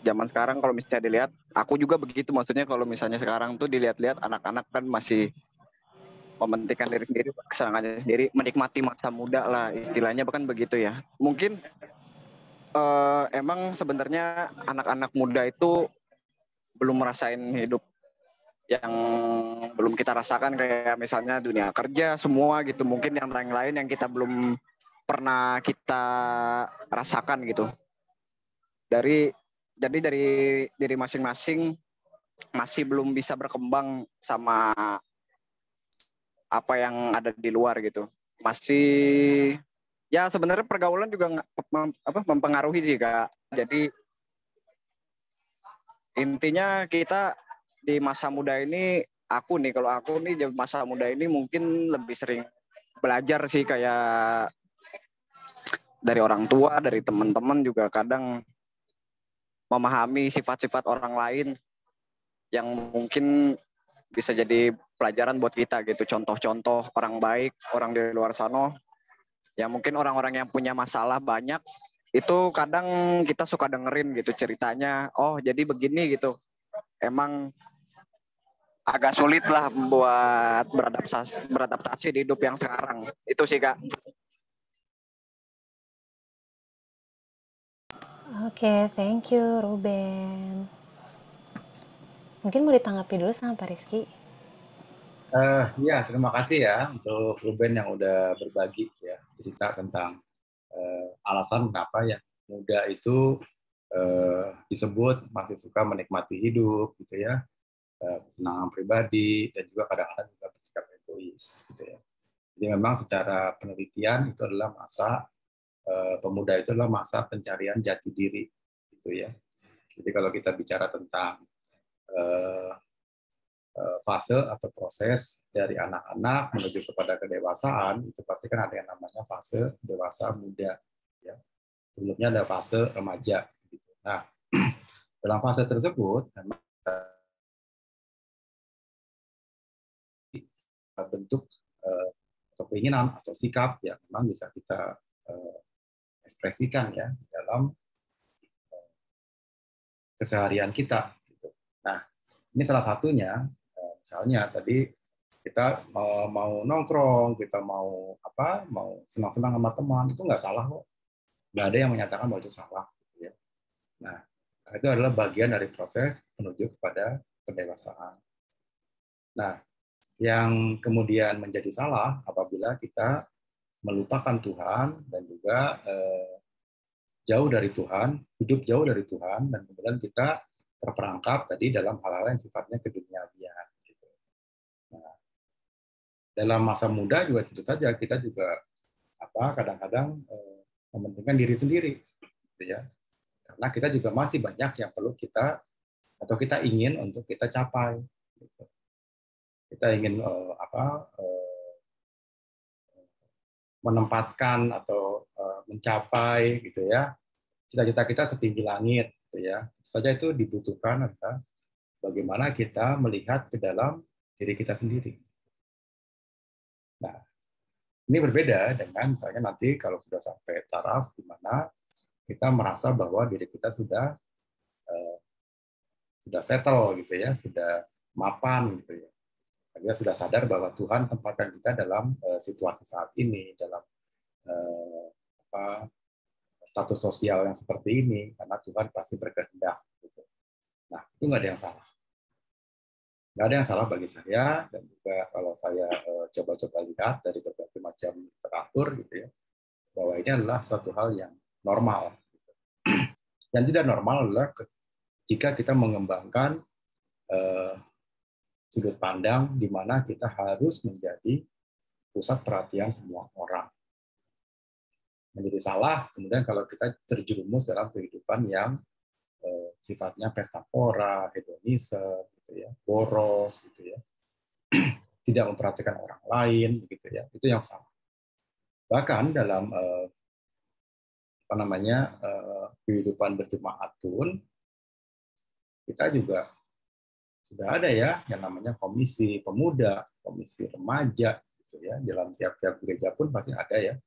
Speaker 7: zaman sekarang kalau misalnya dilihat, aku juga begitu, maksudnya kalau misalnya sekarang tuh dilihat-lihat anak-anak kan masih mementingkan diri sendiri, kesenangannya sendiri, menikmati masa muda lah istilahnya, bukan begitu ya. Mungkin emang sebenarnya anak-anak muda itu belum merasain hidup yang belum kita rasakan, kayak misalnya dunia kerja semua gitu. Mungkin yang lain-lain yang kita belum pernah kita rasakan gitu. Jadi dari diri masing-masing masih belum bisa berkembang sama apa yang ada di luar gitu. Masih ya sebenarnya pergaulan juga mempengaruhi sih Kak. Jadi intinya kita di masa muda ini, kalau aku nih di masa muda ini mungkin lebih sering belajar sih, kayak dari orang tua, dari teman-teman juga kadang memahami sifat-sifat orang lain yang mungkin bisa jadi pelajaran buat kita gitu. Contoh-contoh orang baik, orang di luar sana, ya mungkin orang-orang yang punya masalah banyak, itu kadang kita suka dengerin gitu ceritanya, oh jadi begini gitu. Emang agak sulit lah buat beradaptasi di hidup yang sekarang. Itu sih Kak.
Speaker 2: Oke, thank you Ruben. Mungkin mau ditanggapi dulu sama Pak Rizky.
Speaker 1: Ya, terima kasih ya untuk Ruben yang udah berbagi ya cerita tentang alasan kenapa ya muda itu disebut masih suka menikmati hidup gitu ya, kesenangan pribadi, dan juga kadang-kadang juga bersikap egois gitu ya. Jadi memang secara penelitian itu adalah masa pemuda, itu adalah masa pencarian jati diri gitu ya. Jadi kalau kita bicara tentang fase atau proses dari anak-anak menuju kepada kedewasaan, itu pasti kan ada yang namanya fase dewasa muda ya. Sebelumnya ada fase remaja gitu. Nah, dalam fase tersebut memang bentuk atau keinginan atau sikap yang memang bisa kita ekspresikan ya dalam keseharian kita gitu. Nah, ini salah satunya. Misalnya tadi kita mau nongkrong, kita mau senang-senang sama teman, itu nggak salah kok. Nggak ada yang menyatakan bahwa itu salah. Gitu ya. Nah, itu adalah bagian dari proses menuju kepada pendewasaan. Nah, yang kemudian menjadi salah apabila kita melupakan Tuhan dan juga jauh dari Tuhan, hidup jauh dari Tuhan, dan kemudian kita terperangkap tadi dalam hal-hal yang sifatnya keduniawian. Dalam masa muda juga tentu saja kita juga kadang-kadang mementingkan diri sendiri, gitu ya. Karena kita juga masih banyak yang perlu kita atau kita ingin untuk kita capai. Gitu. Kita ingin menempatkan atau mencapai, gitu ya, cita-cita kita setinggi langit, gitu ya. Tentu saja itu dibutuhkan adalah bagaimana kita melihat ke dalam diri kita sendiri. Nah, ini berbeda dengan misalnya nanti kalau sudah sampai taraf di mana kita merasa bahwa diri kita sudah settle gitu ya, sudah mapan gitu ya. Kita sudah sadar bahwa Tuhan tempatkan kita dalam situasi saat ini, dalam status sosial yang seperti ini, karena Tuhan pasti berkehendak. Gitu. Nah, itu nggak ada yang salah. Nggak ada yang salah bagi saya, dan juga kalau saya coba-coba lihat dari berbagai macam literatur gitu ya, bahwa ini adalah suatu hal yang normal. Gitu. Yang tidak normal adalah jika kita mengembangkan sudut pandang di mana kita harus menjadi pusat perhatian semua orang. Menjadi salah, kemudian kalau kita terjerumus dalam kehidupan yang sifatnya pesta pora, hedonisme, gitu ya, boros, gitu ya, tidak memperhatikan orang lain, gitu ya, itu yang salah. Bahkan dalam kehidupan berjemaat pun kita juga sudah ada ya yang namanya komisi pemuda, komisi remaja, gitu ya. Dalam tiap-tiap gereja pun pasti ada ya,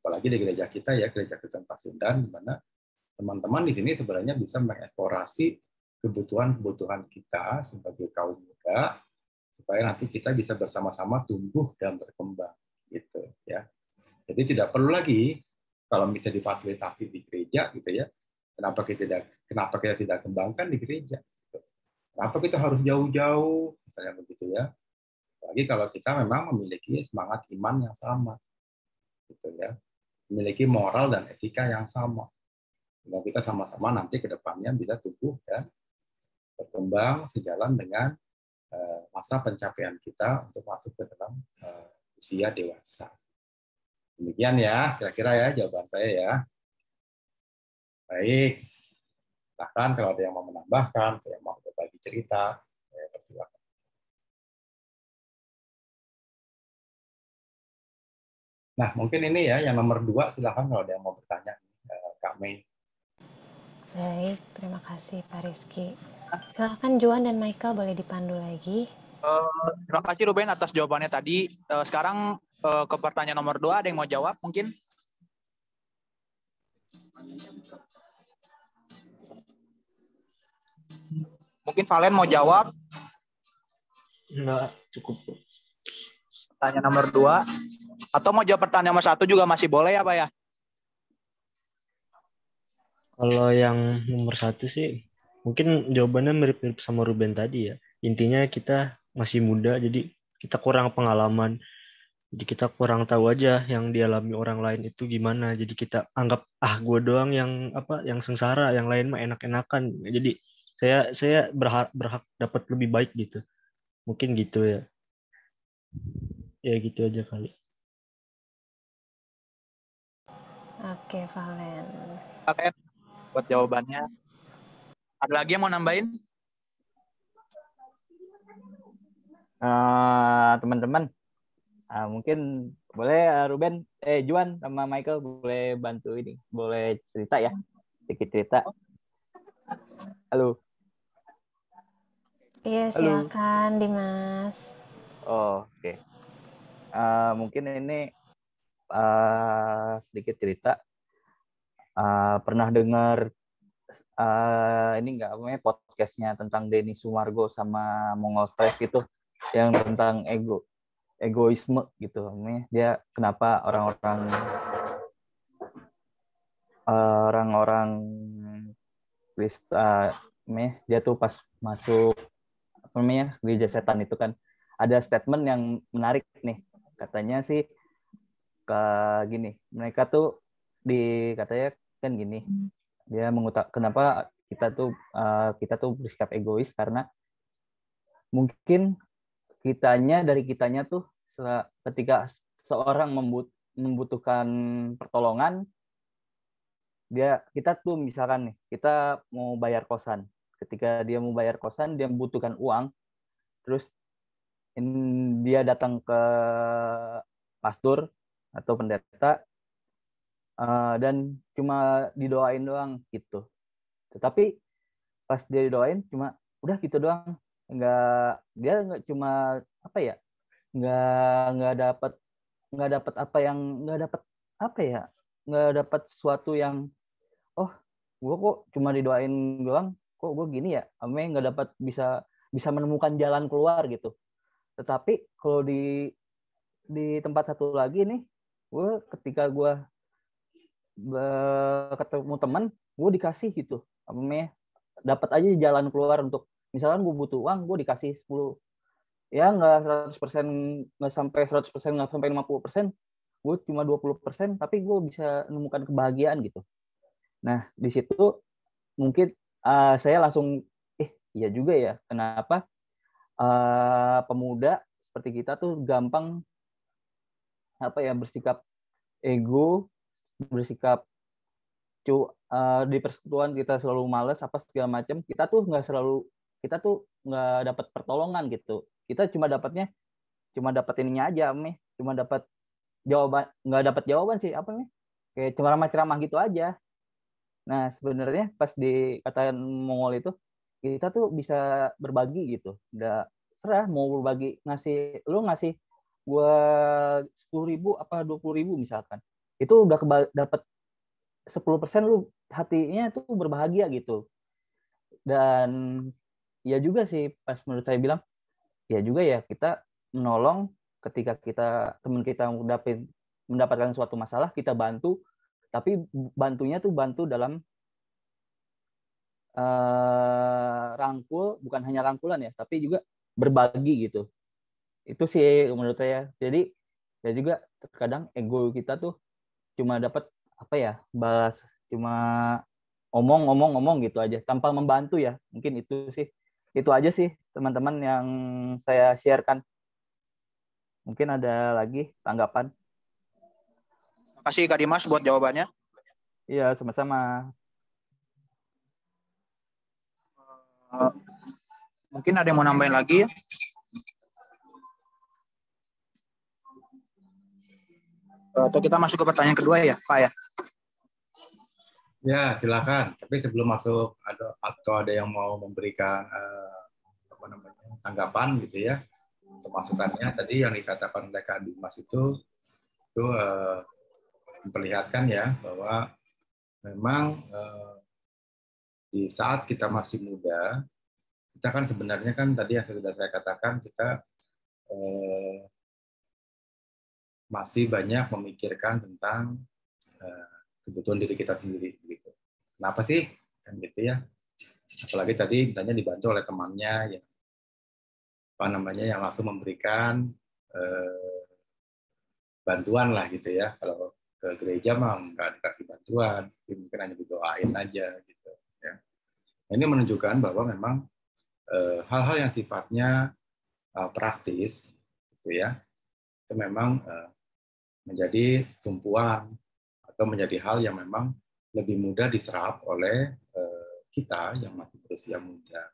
Speaker 1: apalagi di gereja kita ya, gereja Kristen Pasundan, di mana teman-teman di sini sebenarnya bisa mengeksplorasi kebutuhan-kebutuhan kita sebagai kaum muda, supaya nanti kita bisa bersama-sama tumbuh dan berkembang, gitu ya. Jadi tidak perlu lagi kalau bisa difasilitasi di gereja, gitu ya. Kenapa kita tidak kembangkan di gereja? Gitu. Kenapa kita harus jauh-jauh, misalnya begitu ya. Apalagi kalau kita memang memiliki semangat iman yang sama, gitu ya. Memiliki moral dan etika yang sama. Sehingga kita sama-sama nanti ke depannya bisa tumbuh dan berkembang sejalan dengan masa pencapaian kita untuk masuk ke dalam usia dewasa. Demikian ya, kira-kira ya jawaban saya ya. Baik, silahkan kalau ada yang mau menambahkan, atau yang mau berbagi cerita, silakan. Nah, mungkin ini ya, yang nomor 2, silahkan kalau ada yang mau bertanya, Kak Mei.
Speaker 2: Baik, terima kasih Pak Rizky. Silakan Juan dan Michael boleh dipandu lagi.
Speaker 8: Terima kasih Ruben atas jawabannya tadi. Sekarang ke pertanyaan nomor 2, ada yang mau jawab mungkin? Mungkin Valen mau jawab?
Speaker 6: Enggak, cukup.
Speaker 8: Pertanyaan nomor 2. Atau mau jawab pertanyaan nomor 1 juga masih boleh ya Pak ya?
Speaker 6: Kalau yang nomor 1 sih, mungkin jawabannya mirip-mirip sama Ruben tadi ya. Intinya kita masih muda, jadi kita kurang pengalaman
Speaker 9: Jadi kita kurang tahu aja yang dialami orang lain itu gimana. Jadi kita anggap gue doang yang yang sengsara, yang lain mah enak-enakan. Jadi saya berhak dapat lebih baik gitu. Mungkin gitu ya. Ya gitu aja kali.
Speaker 2: Oke, Valen.
Speaker 8: Valen, buat jawabannya. Ada lagi yang mau nambahin?
Speaker 10: Teman-teman, mungkin boleh Ruben, Juan sama Michael boleh bantu ini, boleh cerita ya, sedikit cerita. Halo.
Speaker 2: Iya,
Speaker 10: Halo.
Speaker 2: silakan Dimas.
Speaker 10: Oh, oke. Mungkin ini sedikit cerita. Pernah dengar ini nggak, namanya podcastnya tentang Denny Sumargo sama Mongol Stress gitu, yang tentang egoisme gitu. Namanya dia kenapa orang-orang dia tuh pas masuk gereja setan itu kan ada statement yang menarik nih, katanya sih gini, mereka tuh katanya kan gini, dia kenapa kita tuh bersikap egois karena mungkin dari kitanya tuh ketika seorang membutuhkan pertolongan, kita tuh misalkan nih, kita mau bayar kosan. Ketika dia mau bayar kosan, dia membutuhkan uang, terus dia datang ke pastor atau pendeta dan cuma didoain doang gitu. Tetapi pas dia didoain cuma udah gitu doang, dia nggak cuma nggak dapat sesuatu yang gue kok cuma didoain doang, kok gue gini ya, nggak dapat bisa menemukan jalan keluar gitu. Tetapi kalau di tempat satu lagi nih, ketika gue ketemu teman, gue dikasih gitu, dapat aja jalan keluar. Untuk misalkan gue butuh uang, gue dikasih 10, ya nggak 100%, nggak sampai 100%, nggak sampai 50%, gue cuma 20%, tapi gue bisa menemukan kebahagiaan gitu. Nah, di situ mungkin saya langsung, iya juga ya, kenapa pemuda seperti kita tuh gampang bersikap ego, bersikap di persekutuan kita selalu malas segala macam. Kita tuh nggak dapat pertolongan gitu. Kita cuma dapat ininya aja, cuma dapat jawaban, nggak dapat jawaban sih, kayak ceramah-ceramah gitu aja. Nah, sebenarnya pas dikatain Mongol itu, kita tuh bisa berbagi gitu. Udah serah mau berbagi, ngasih gua 10.000 apa 20.000 misalkan. Itu udah dapat 10%, lu hatinya tuh berbahagia gitu. Dan ya juga sih, pas menurut saya bilang, ya juga ya, kita menolong ketika teman kita mendapatkan suatu masalah, kita bantu, tapi bantunya tuh bantu dalam rangkul, bukan hanya rangkulan ya, tapi juga berbagi gitu. Itu sih menurut saya. Jadi ya juga terkadang ego kita tuh cuma dapat balas, cuma omong gitu aja tanpa membantu ya. Mungkin itu aja sih teman-teman yang saya sharekan. Mungkin ada lagi tanggapan.
Speaker 8: Terima kasih Kak Dimas buat jawabannya.
Speaker 10: Iya, sama-sama.
Speaker 8: Mungkin ada yang mau nambahin lagi ya? Atau kita masuk ke pertanyaan kedua ya, Pak ya?
Speaker 1: Ya, silakan. Tapi sebelum masuk, ada yang mau memberikan tanggapan gitu ya, untuk masukannya. Tadi yang dikatakan oleh Kak Dimas itu memperlihatkan ya bahwa memang di saat kita masih muda, kita kan sebenarnya kan tadi yang sudah saya katakan, kita masih banyak memikirkan tentang kebutuhan diri kita sendiri gitu. Kenapa sih kan gitu ya? Apalagi tadi misalnya dibantu oleh temannya yang yang langsung memberikan bantuan lah gitu ya. Kalau ke gereja mah nggak dikasih bantuan, mungkin hanya didoain aja gitu ya. Ini menunjukkan bahwa memang hal-hal yang sifatnya praktis gitu ya, itu memang menjadi tumpuan atau menjadi hal yang memang lebih mudah diserap oleh kita yang masih berusia muda.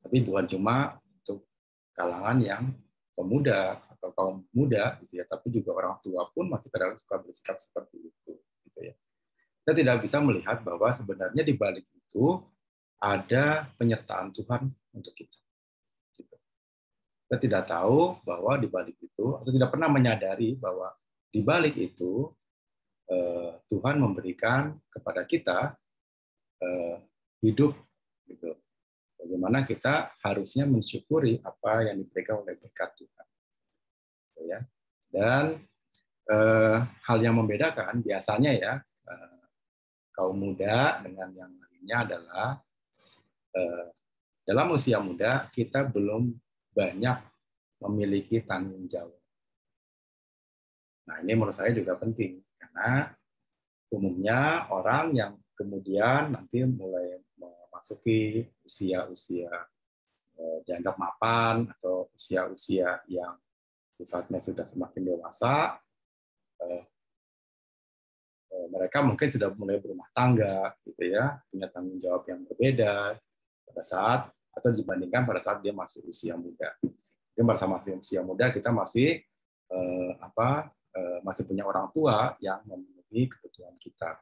Speaker 1: Tapi bukan cuma untuk kalangan yang pemuda atau kaum muda gitu ya, tapi juga orang tua pun masih kadang suka bersikap seperti itu gitu ya. Kita tidak bisa melihat bahwa sebenarnya di balik itu ada penyertaan Tuhan untuk kita. Gitu. Kita tidak tahu bahwa di balik itu, atau tidak pernah menyadari bahwa di balik itu Tuhan memberikan kepada kita hidup, gitu. Bagaimana kita harusnya mensyukuri apa yang diberikan oleh berkat Tuhan, gitu ya. Dan hal yang membedakan biasanya ya kaum muda dengan yang lainnya adalah dalam usia muda kita belum banyak memiliki tanggung jawab. Nah, ini menurut saya juga penting karena umumnya orang yang kemudian nanti mulai memasuki usia-usia dianggap mapan atau usia-usia yang sifatnya sudah semakin dewasa, mereka mungkin sudah mulai berumah tangga, gitu ya, punya tanggung jawab yang berbeda pada saat atau dibandingkan pada saat dia masih usia muda. Mungkin pada saat masih usia muda kita masih masih punya orang tua yang memenuhi kebutuhan kita,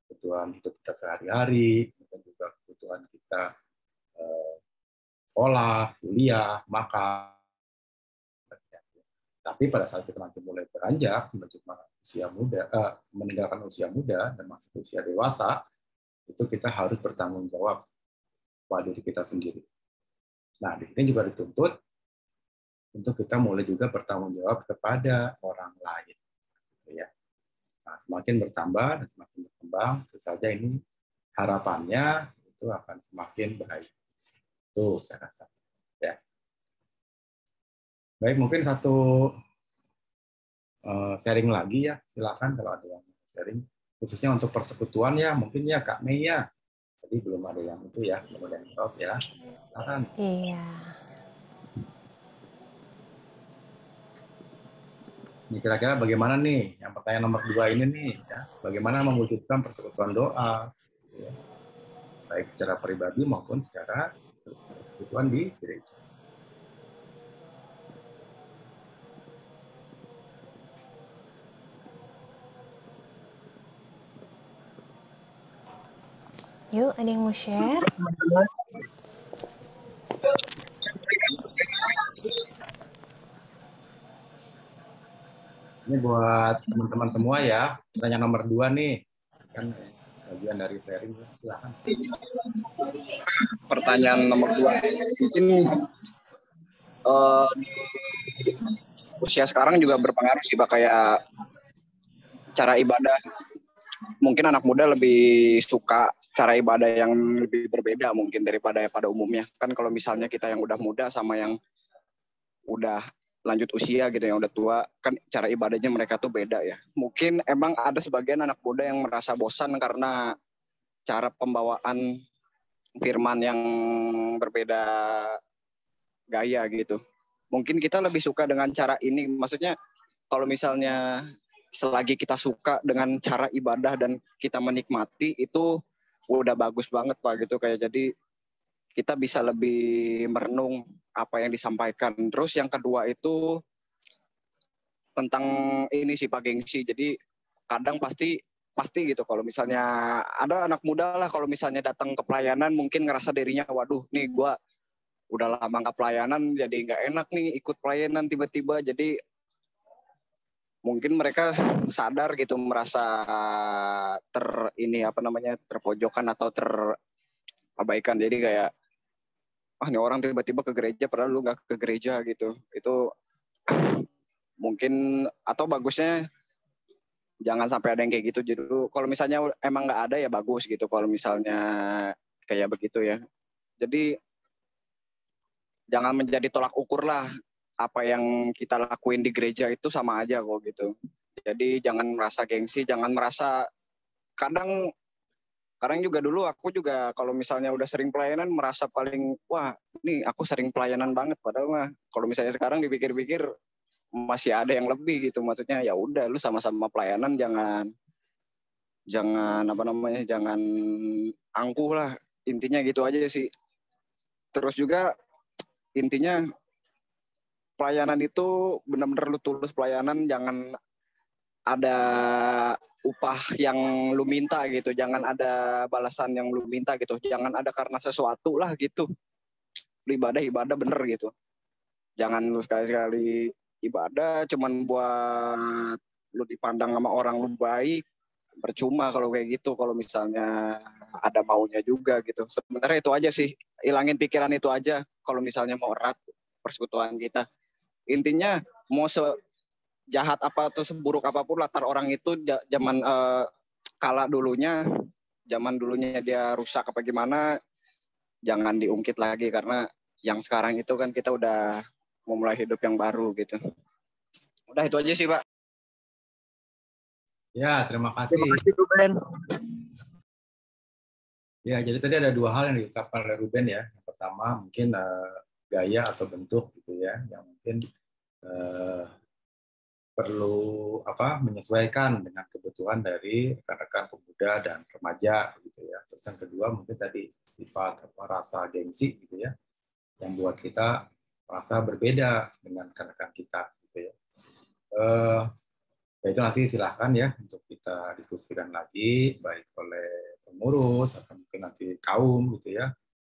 Speaker 1: kebutuhan hidup kita sehari-hari, dan juga kebutuhan kita sekolah, kuliah, makan. Tapi pada saat kita nanti mulai beranjak menuju usia muda, meninggalkan usia muda dan masuk usia dewasa, itu kita harus bertanggung jawab pada diri kita sendiri. Nah, di sini juga dituntut untuk kita mulai juga bertanggung jawab kepada orang lain. Gitu ya. Nah, semakin bertambah dan semakin berkembang, tentu saja ini harapannya itu akan semakin baik. Tuh, saya rasa. Ya. Baik, mungkin satu sharing lagi ya, silakan kalau ada yang sharing, khususnya untuk persekutuan ya, mungkin ya Kak Mei ya. Jadi belum ada yang itu ya, belum ada yang jawab ya. Silakan.
Speaker 2: Iya.
Speaker 1: Ini kira-kira bagaimana nih, yang pertanyaan nomor 2 ini nih, ya, bagaimana mewujudkan persekutuan doa, ya, baik secara pribadi maupun secara persekutuan di gereja.
Speaker 2: Yuk, ada yang mau share?
Speaker 1: Ini buat teman-teman semua ya, pertanyaan nomor 2 nih, kan bagian dari sharing, silakan.
Speaker 7: Pertanyaan nomor 2, mungkin usia sekarang juga berpengaruh sih, Pak, kayak cara ibadah. Mungkin anak muda lebih suka cara ibadah yang lebih berbeda mungkin daripada pada umumnya. Kan kalau misalnya kita yang udah muda sama yang udah lanjut usia gitu, yang udah tua, kan cara ibadahnya mereka tuh beda ya. Mungkin emang ada sebagian anak muda yang merasa bosan karena cara pembawaan firman yang berbeda gaya gitu. Mungkin kita lebih suka dengan cara ini, maksudnya kalau misalnya selagi kita suka dengan cara ibadah dan kita menikmati, itu udah bagus banget Pak gitu, kayak jadi kita bisa lebih merenung apa yang disampaikan. Terus yang kedua itu tentang ini sih Pak, gengsi. Jadi kadang pasti gitu kalau misalnya ada anak muda lah, kalau misalnya datang ke pelayanan mungkin ngerasa dirinya, waduh nih gue udah lama nggak pelayanan jadi nggak enak nih ikut pelayanan tiba-tiba. Jadi mungkin mereka sadar gitu, merasa terpojokkan atau terabaikan. Jadi kayak, ini orang tiba-tiba ke gereja padahal lu nggak ke gereja gitu. Itu mungkin, atau bagusnya jangan sampai ada yang kayak gitu. Jadi kalau misalnya emang nggak ada ya bagus gitu kalau misalnya kayak begitu ya. Jadi jangan menjadi tolak ukur lah, apa yang kita lakuin di gereja itu sama aja kok gitu. Jadi jangan merasa gengsi, jangan merasa kadang juga dulu aku juga kalau misalnya udah sering pelayanan merasa paling wah nih aku sering pelayanan banget, padahal mah kalau misalnya sekarang dipikir-pikir masih ada yang lebih gitu. Maksudnya ya udah lu sama-sama pelayanan, jangan apa namanya, jangan angkuh lah, intinya gitu aja sih. Terus juga intinya pelayanan itu benar-benar lu tulus pelayanan, jangan ada upah yang lu minta gitu, jangan ada balasan yang lu minta gitu, jangan ada karena sesuatu lah gitu. Lu ibadah bener gitu, jangan lu sekali-sekali ibadah cuman buat lu dipandang sama orang lu baik, percuma kalau kayak gitu, kalau misalnya ada maunya juga gitu. Sebenarnya itu aja sih, hilangin pikiran itu aja kalau misalnya mau erat persekutuan kita. Intinya mau jahat apa atau seburuk apapun latar orang itu zaman kala dulunya, zaman dulunya dia rusak apa gimana, jangan diungkit lagi, karena yang sekarang itu kan kita udah memulai hidup yang baru gitu. Udah itu aja sih, Pak.
Speaker 1: Ya, terima kasih.
Speaker 6: Terima kasih Ruben.
Speaker 1: Ya, jadi tadi ada dua hal yang diungkapkan oleh Ruben ya. Yang pertama mungkin gaya atau bentuk gitu ya, yang mungkin perlu menyesuaikan dengan kebutuhan dari rekan-rekan pemuda dan remaja gitu ya. Terus yang kedua mungkin tadi sifat rasa gengsi gitu ya, yang buat kita merasa berbeda dengan rekan-rekan kita gitu ya. Ya itu nanti silahkan ya untuk kita diskusikan lagi baik oleh pengurus atau mungkin nanti kaum gitu ya.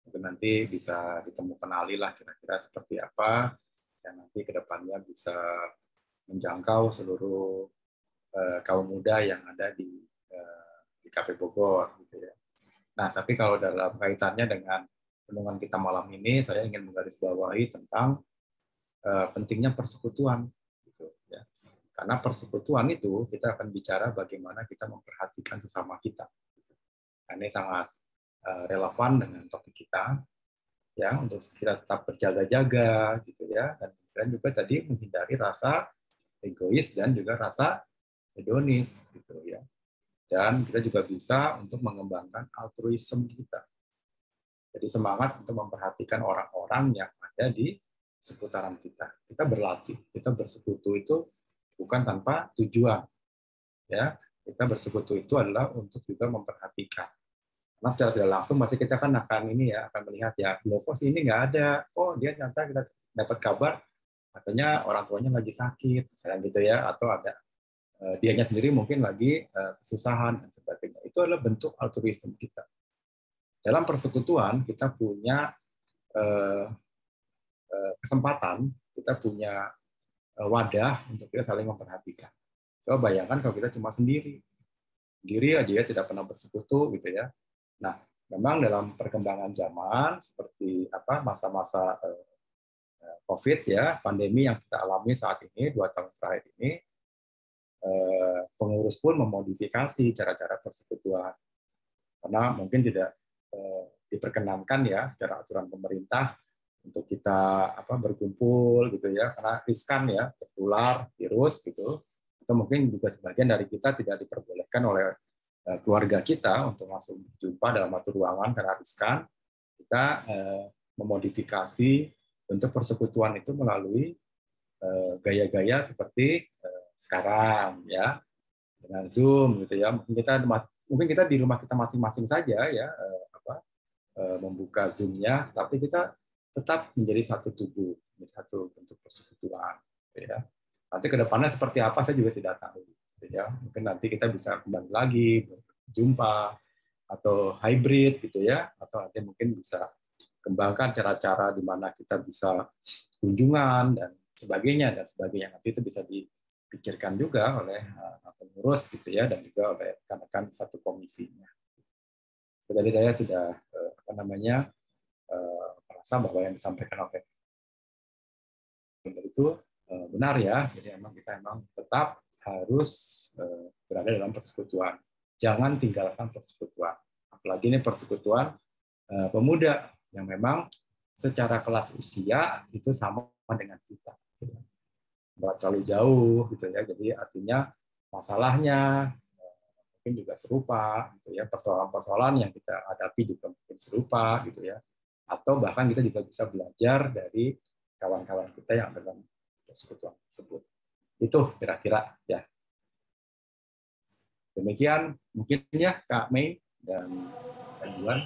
Speaker 1: Mungkin nanti bisa ditemukan alih lah kira-kira seperti apa yang nanti kedepannya bisa menjangkau seluruh kaum muda yang ada di KP Bogor gitu ya. Nah, tapi kalau dalam kaitannya dengan renungan kita malam ini, saya ingin menggarisbawahi tentang pentingnya persekutuan gitu ya. Karena persekutuan itu kita akan bicara bagaimana kita memperhatikan sesama kita. Nah, ini sangat relevan dengan topik kita ya, untuk kita tetap berjaga-jaga gitu ya, dan juga tadi menghindari rasa egois dan juga rasa hedonis gitu ya. Dan kita juga bisa untuk mengembangkan altruisme kita. Jadi semangat untuk memperhatikan orang-orang yang ada di seputaran kita. Kita berlatih, kita bersekutu itu bukan tanpa tujuan. Ya, kita bersekutu itu adalah untuk juga memperhatikan. Karena secara tidak langsung pasti kita kan akan melihat ya, loh kok sini nggak ada, oh dia ternyata kita dapat kabar katanya orang tuanya lagi sakit, misalnya gitu ya, atau ada dianya sendiri mungkin lagi kesusahan dan sebagainya. Itu adalah bentuk altruisme kita. Dalam persekutuan kita punya kesempatan, kita punya wadah untuk kita saling memperhatikan. Coba bayangkan kalau kita cuma sendiri aja ya, tidak pernah bersekutu gitu ya. Nah, memang dalam perkembangan zaman seperti masa-masa COVID ya, pandemi yang kita alami saat ini 2 tahun terakhir ini, pengurus pun memodifikasi cara-cara persekutuan karena mungkin tidak diperkenankan ya secara aturan pemerintah untuk kita berkumpul gitu ya, karena riskan ya tertular virus gitu, atau mungkin juga sebagian dari kita tidak diperbolehkan oleh keluarga kita untuk langsung berjumpa dalam satu ruangan karena riskan. Kita memodifikasi bentuk persekutuan itu melalui gaya-gaya seperti sekarang ya, dengan Zoom gitu ya. Mungkin kita di rumah kita masing-masing saja ya membuka Zoom-nya, tapi kita tetap menjadi satu tubuh, menjadi satu bentuk persekutuan gitu ya. Nanti ke depannya seperti apa saya juga tidak tahu gitu ya. Mungkin nanti kita bisa kembali lagi berjumpa atau hybrid gitu ya, atau nanti mungkin bisa kembangkan cara-cara di mana kita bisa kunjungan dan sebagainya. Nanti itu bisa dipikirkan juga oleh pengurus gitu ya, dan juga oleh rekan-rekan satu komisinya. Tadi saya sudah merasa bahwa yang disampaikan oleh itu benar ya. Jadi kita tetap harus berada dalam persekutuan. Jangan tinggalkan persekutuan. Apalagi ini persekutuan pemuda yang memang secara kelas usia itu sama dengan kita, nggak terlalu jauh gitu ya. Jadi artinya masalahnya mungkin juga serupa, gitu ya, persoalan-persoalan yang kita hadapi juga mungkin serupa, gitu ya, atau bahkan kita juga bisa belajar dari kawan-kawan kita yang dalam persekutuan tersebut. Itu kira-kira ya. Demikian mungkin ya Kak Mei dan Kak Juan.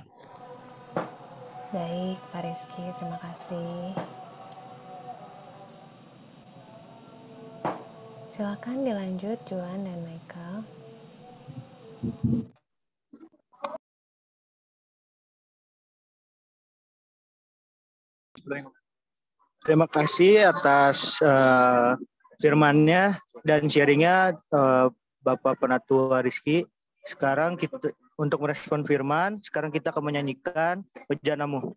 Speaker 2: Baik, Pak Rizky, terima kasih. Silakan dilanjut Juan dan Michael.
Speaker 6: Terima kasih atas firman-nya dan sharing-nya Bapak Penatua Rizky. Sekarang kita untuk merespon firman, sekarang kita akan menyanyikan Bejanamu.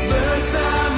Speaker 5: Bersama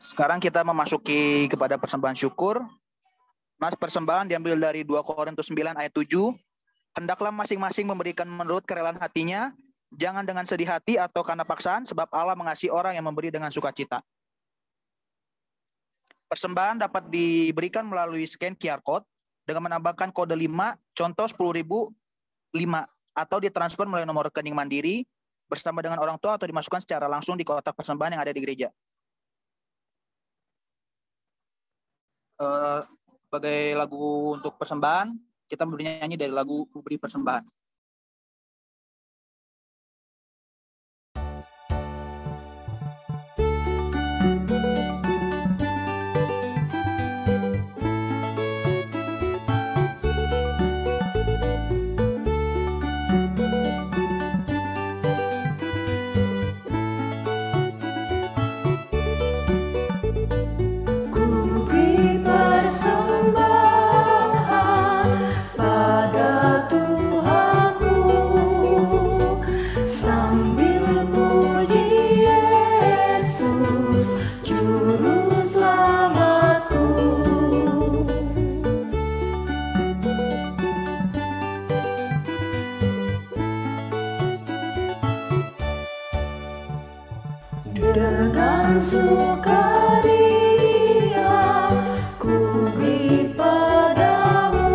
Speaker 8: Sekarang kita memasuki kepada persembahan syukur. Nas persembahan diambil dari 2 Korintus 9 ayat 7. Hendaklah masing-masing memberikan menurut kerelaan hatinya, jangan dengan sedih hati atau karena paksaan, sebab Allah mengasihi orang yang memberi dengan sukacita. Persembahan dapat diberikan melalui scan QR code dengan menambahkan kode 5, contoh 10.005, atau ditransfer melalui nomor rekening mandiri bersama dengan orang tua atau dimasukkan secara langsung di kotak persembahan yang ada di gereja. Sebagai lagu untuk persembahan, kita bernyanyi dari lagu Kuberi Persembahan.
Speaker 5: Dengan sukaria ku beri padamu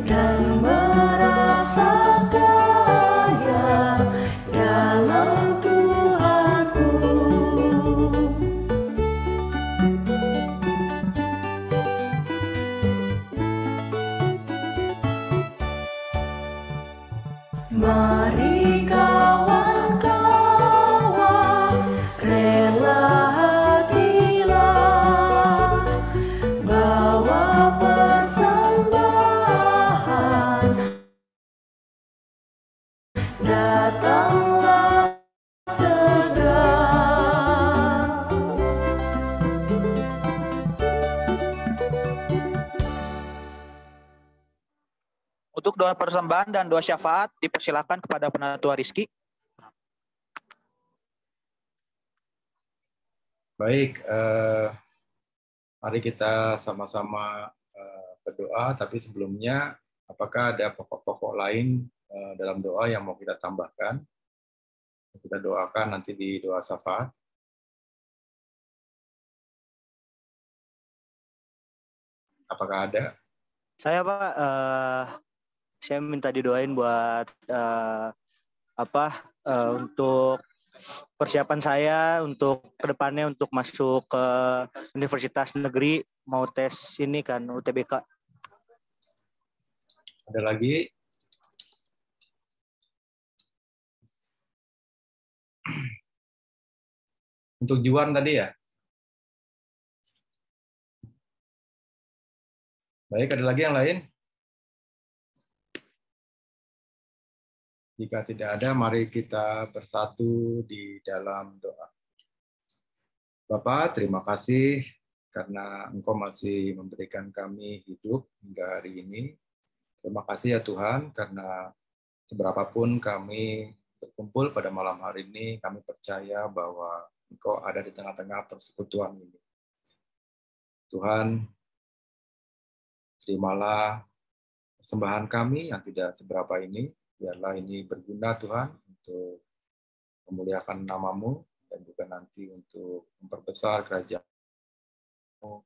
Speaker 5: dan merasa kaya dalam Tuhanku. Mari kawan-kawan, rela hatilah, bawa persembahan, datanglah segera.
Speaker 8: Untuk doa persembahan dan doa syafaat dipersilakan kepada Penatua Rizky.
Speaker 1: Baik, mari kita sama-sama berdoa, tapi sebelumnya apakah ada pokok-pokok lain dalam doa yang mau kita tambahkan? Kita doakan nanti di doa syafaat. Apakah ada?
Speaker 6: Saya Pak, saya minta didoain buat untuk persiapan saya untuk kedepannya untuk masuk ke universitas negeri, mau tes ini kan UTBK.
Speaker 1: Ada lagi? Untuk Juan tadi ya? Baik, ada lagi yang lain? Jika tidak ada, mari kita bersatu di dalam doa. Bapa, terima kasih karena Engkau masih memberikan kami hidup hingga hari ini. Terima kasih ya Tuhan, karena seberapapun kami berkumpul pada malam hari ini, kami percaya bahwa Engkau ada di tengah-tengah persekutuan ini. Tuhan, terimalah persembahan kami yang tidak seberapa ini, biarlah ini berguna Tuhan untuk memuliakan nama-Mu dan juga nanti untuk memperbesar kerajaan-Mu.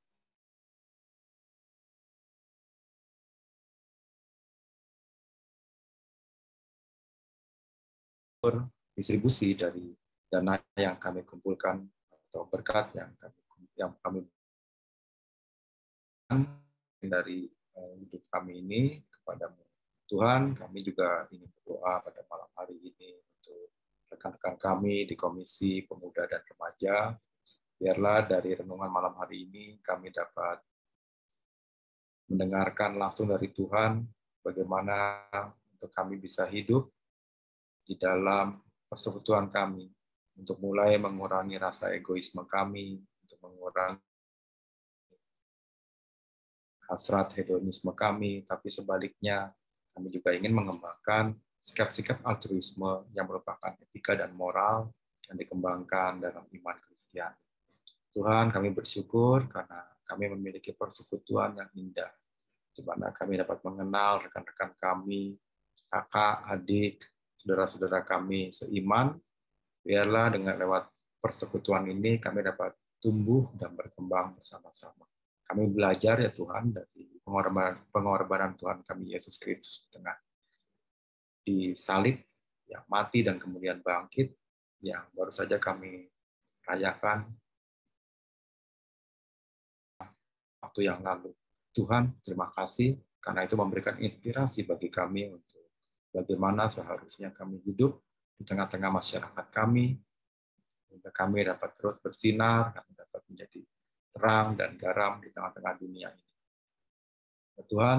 Speaker 1: Distribusi dari dana yang kami kumpulkan atau berkat yang kami dari hidup kami ini kepadamu. Tuhan, kami juga ingin berdoa pada malam hari ini untuk rekan-rekan kami di Komisi Pemuda dan Remaja. Biarlah dari renungan malam hari ini kami dapat mendengarkan langsung dari Tuhan bagaimana untuk kami bisa hidup di dalam persekutuan kami, untuk mulai mengurangi rasa egoisme kami, untuk mengurangi hasrat hedonisme kami, tapi sebaliknya kami juga ingin mengembangkan sikap-sikap altruisme yang merupakan etika dan moral yang dikembangkan dalam iman Kristiani. Tuhan, kami bersyukur karena kami memiliki persekutuan yang indah, di mana kami dapat mengenal rekan-rekan kami, kakak, adik, saudara-saudara kami seiman. Biarlah dengan lewat persekutuan ini kami dapat tumbuh dan berkembang bersama-sama. Kami belajar ya Tuhan dari pengorbanan Tuhan kami Yesus Kristus di tengah disalib, yang mati dan kemudian bangkit, yang baru saja kami rayakan waktu yang lalu. Tuhan, terima kasih karena itu memberikan inspirasi bagi kami untuk bagaimana seharusnya kami hidup di tengah-tengah masyarakat kami, sehingga kami dapat terus bersinar, kami dapat menjadi terang dan garam di tengah-tengah dunia ini. Ya Tuhan,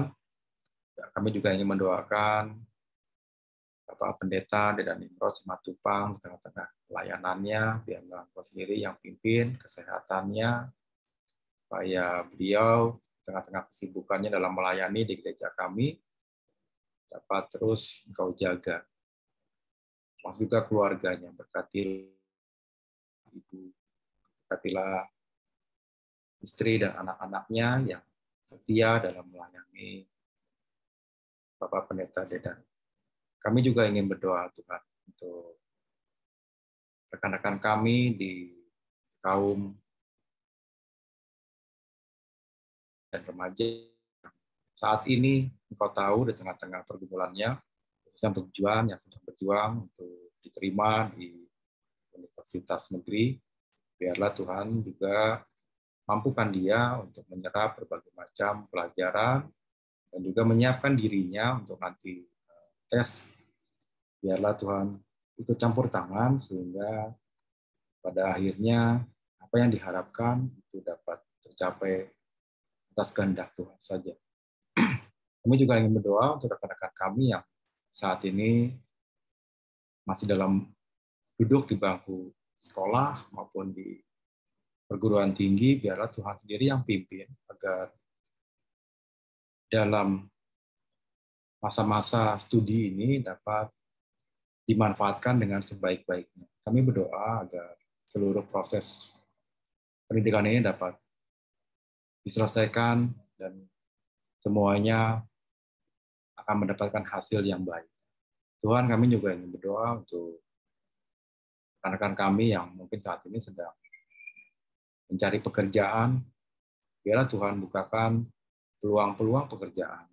Speaker 1: kami juga ingin mendoakan Bapak Pendeta Dedan Imrod Simatupang di tengah-tengah pelayanannya, biarlah Engkau sendiri yang pimpin kesehatannya, supaya beliau di tengah-tengah kesibukannya dalam melayani di gereja kami dapat terus Engkau jaga. Termasuk juga keluarganya, berkati ibu, berkatilah istri dan anak-anaknya yang setia dalam melayani Bapak Pendeta Dedan. Kami juga ingin berdoa Tuhan untuk rekan-rekan kami di kaum dan remaja saat ini Engkau tahu di tengah-tengah pergumulannya, khususnya untuk yang sedang berjuang untuk diterima di universitas negeri. Biarlah Tuhan juga mampukan dia untuk menyerap berbagai macam pelajaran dan juga menyiapkan dirinya untuk nanti tes. Biarlah Tuhan ikut campur tangan sehingga pada akhirnya apa yang diharapkan itu dapat tercapai atas kehendak Tuhan saja. Kami juga ingin berdoa untuk rekan-rekan kami yang saat ini masih dalam duduk di bangku sekolah maupun di perguruan tinggi, biarlah Tuhan sendiri yang pimpin agar dalam masa-masa studi ini dapat dimanfaatkan dengan sebaik-baiknya. Kami berdoa agar seluruh proses pendidikan ini dapat diselesaikan dan semuanya akan mendapatkan hasil yang baik. Tuhan, kami juga ingin berdoa untuk rekan-rekan kami yang mungkin saat ini sedang mencari pekerjaan. Biarlah Tuhan bukakan peluang-peluang pekerjaan.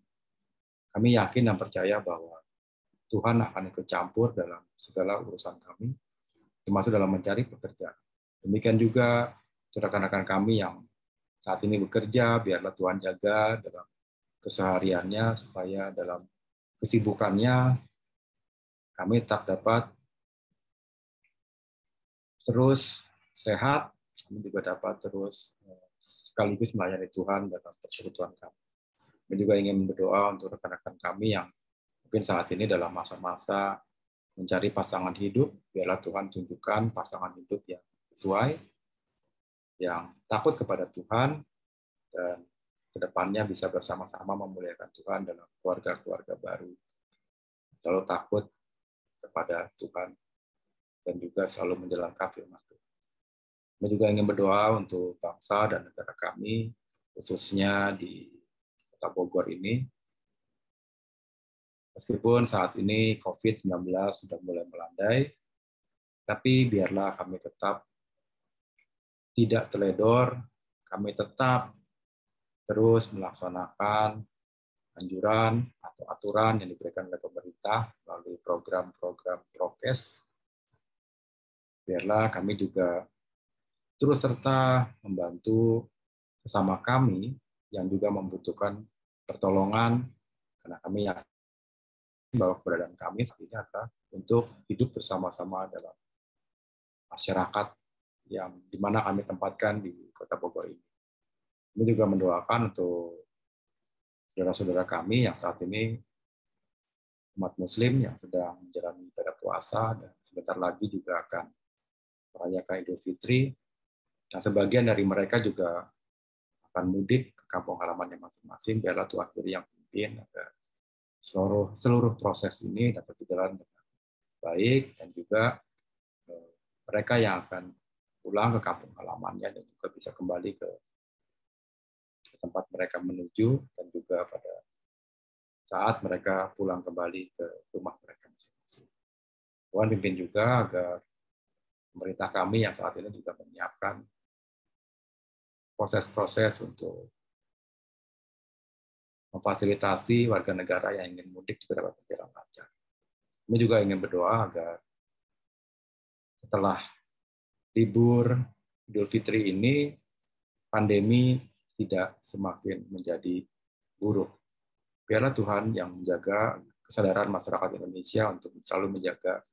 Speaker 1: Kami yakin dan percaya bahwa Tuhan akan ikut campur dalam segala urusan kami, termasuk dalam mencari pekerjaan. Demikian juga rekan-rekan kami yang saat ini bekerja, biarlah Tuhan jaga dalam kesehariannya, supaya dalam kesibukannya kami tetap dapat terus sehat, kami juga dapat terus sekaligus melayani Tuhan dalam persekutuan kami. Kami juga ingin berdoa untuk rekan-rekan kami yang mungkin saat ini dalam masa-masa mencari pasangan hidup, biarlah Tuhan tunjukkan pasangan hidup yang sesuai, yang takut kepada Tuhan, dan kedepannya bisa bersama-sama memuliakan Tuhan dalam keluarga-keluarga baru. Selalu takut kepada Tuhan, dan juga selalu menjalankan firman Tuhan. Kami juga ingin berdoa untuk bangsa dan negara kami, khususnya di Kota Bogor ini. Meskipun saat ini COVID-19 sudah mulai melandai, tapi biarlah kami tetap tidak teledor, kami tetap terus melaksanakan anjuran atau aturan yang diberikan oleh pemerintah melalui program-program prokes. Biarlah kami juga terus serta membantu sesama kami yang juga membutuhkan pertolongan, karena kami yakin bahwa keberadaan kami saat ini adalah untuk hidup bersama-sama dalam masyarakat yang dimana kami tempatkan di Kota Bogor ini. Kami juga mendoakan untuk saudara-saudara kami yang saat ini umat Muslim yang sedang menjalani ibadah puasa dan sebentar lagi juga akan merayakan Idul Fitri. Dan sebagian dari mereka juga akan mudik ke kampung halamannya masing-masing. Biarlah Tuhan sendiri yang pimpin agar seluruh proses ini dapat berjalan dengan baik, dan juga mereka yang akan pulang ke kampung halamannya dan juga bisa kembali ke tempat mereka menuju, dan juga pada saat mereka pulang kembali ke rumah mereka masing-masing. Tuhan pimpin juga agar pemerintah kami yang saat ini juga menyiapkan proses-proses untuk memfasilitasi warga negara yang ingin mudik juga dapat berjalan lancar. Kami juga ingin berdoa agar setelah libur Idul Fitri ini, pandemi tidak semakin menjadi buruk. Biarlah Tuhan yang menjaga kesadaran masyarakat Indonesia untuk selalu menjaga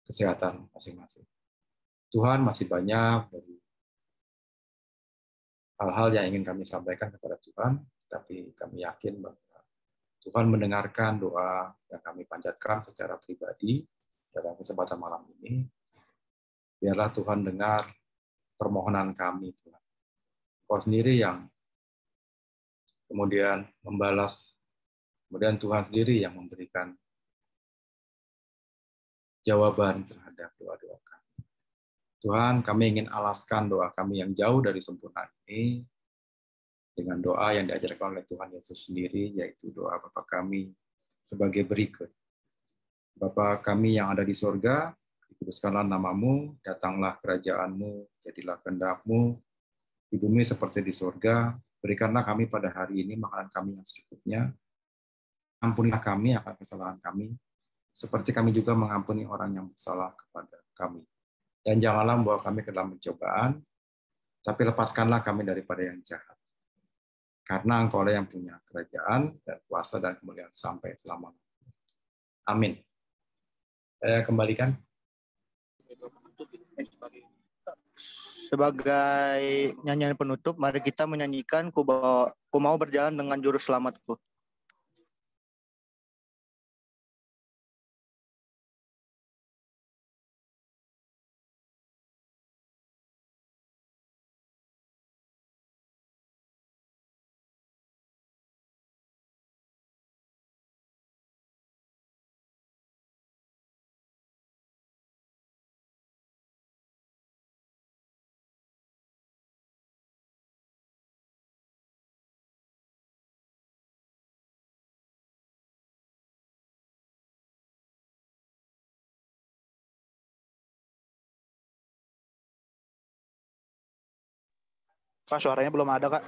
Speaker 1: kesehatan masing-masing. Tuhan, masih banyak dari hal-hal yang ingin kami sampaikan kepada Tuhan, tapi kami yakin bahwa Tuhan mendengarkan doa yang kami panjatkan secara pribadi dalam kesempatan malam ini. Biarlah Tuhan dengar permohonan kami, Tuhan. Kau sendiri yang kemudian membalas, kemudian Tuhan sendiri yang memberikan jawaban terhadap doa-doa kami. Tuhan, kami ingin alaskan doa kami yang jauh dari sempurna ini dengan doa yang diajarkan oleh Tuhan Yesus sendiri, yaitu doa Bapa kami sebagai berikut. Bapa kami yang ada di sorga, dikuduskanlah namamu, datanglah kerajaanmu, jadilah kehendak-mu, di bumi seperti di sorga. Berikanlah kami pada hari ini makanan kami yang secukupnya. Ampunilah kami akan kesalahan kami, seperti kami juga mengampuni orang yang bersalah kepada kami. Dan janganlah membawa kami ke dalam pencobaan, tapi lepaskanlah kami daripada yang jahat. Karena Engkau lah yang punya kerajaan dan kuasa dan kemuliaan sampai selama-lamanya. Amin. Saya kembalikan.
Speaker 6: Sebagai nyanyian penutup, mari kita menyanyikan Ku mau berjalan dengan juru selamatku.
Speaker 8: Kak, suaranya belum ada, Kak.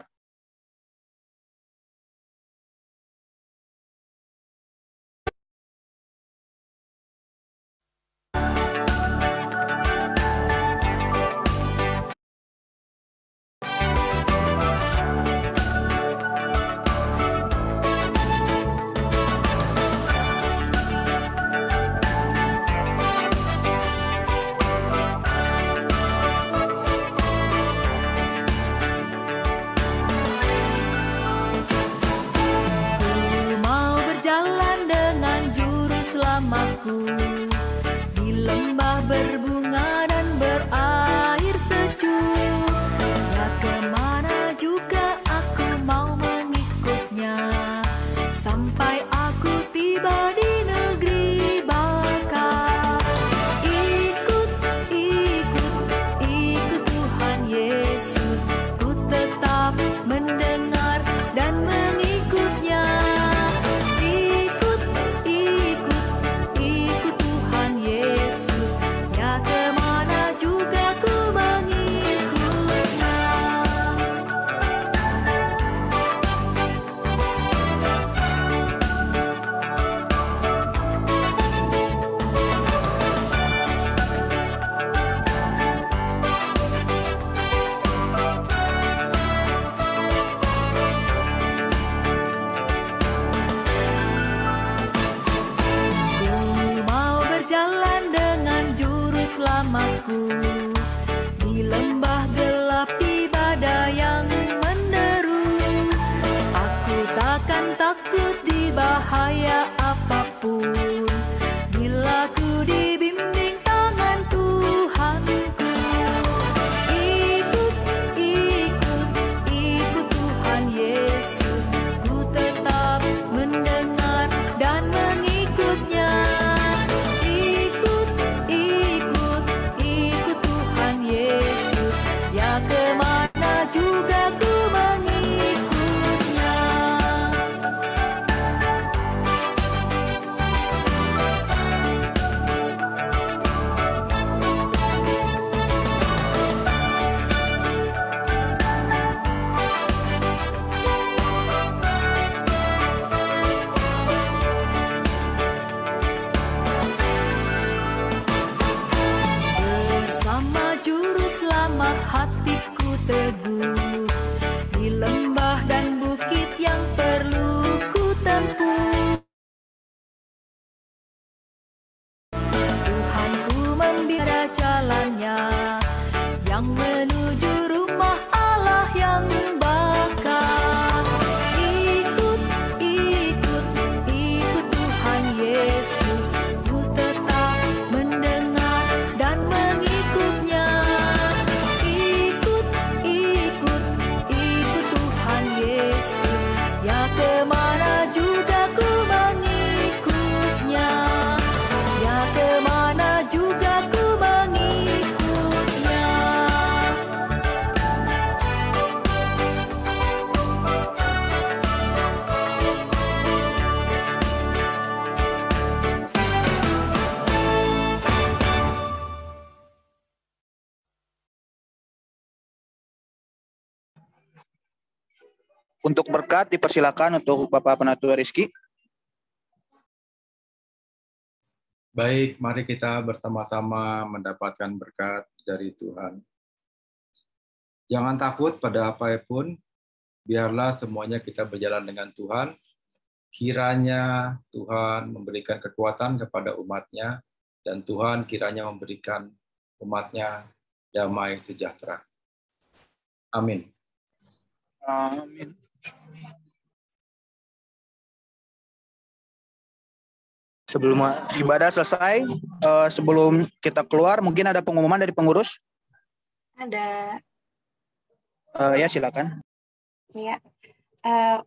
Speaker 5: Di lembah berbunga dan berair sejuk, ya kemana juga aku mau mengikutnya, sampai aku tiba di negeri baka. Ikut Tuhan Yesus, ku tetap mendengar dan mengikutnya. Ikut selamat hatiku teguh di lembah dan bukit yang perlu ku tempuh. Tuhanku membina jalannya yang menuju rumah Allah yang bakar. Ikut, ikut, ikut Tuhan Yesus, ku tetap mendengar dan mengikutnya. Ikut, ikut, ikut Tuhan Yesus, ya kemana juga ku mengikutnya. Ya kemana juga ku mengikutnya.
Speaker 8: Untuk berkat dipersilakan untuk Bapak Penatua Rizky.
Speaker 1: Baik, mari kita bersama-sama mendapatkan berkat dari Tuhan. Jangan takut pada apapun, biarlah semuanya kita berjalan dengan Tuhan. Kiranya Tuhan memberikan kekuatan kepada umat-Nya, dan Tuhan kiranya memberikan umat-Nya damai sejahtera. Amin.
Speaker 8: Amin. Sebelum ibadah selesai, sebelum kita keluar, mungkin ada pengumuman dari pengurus?
Speaker 3: Ada.
Speaker 8: Ya, silakan.
Speaker 3: Ya,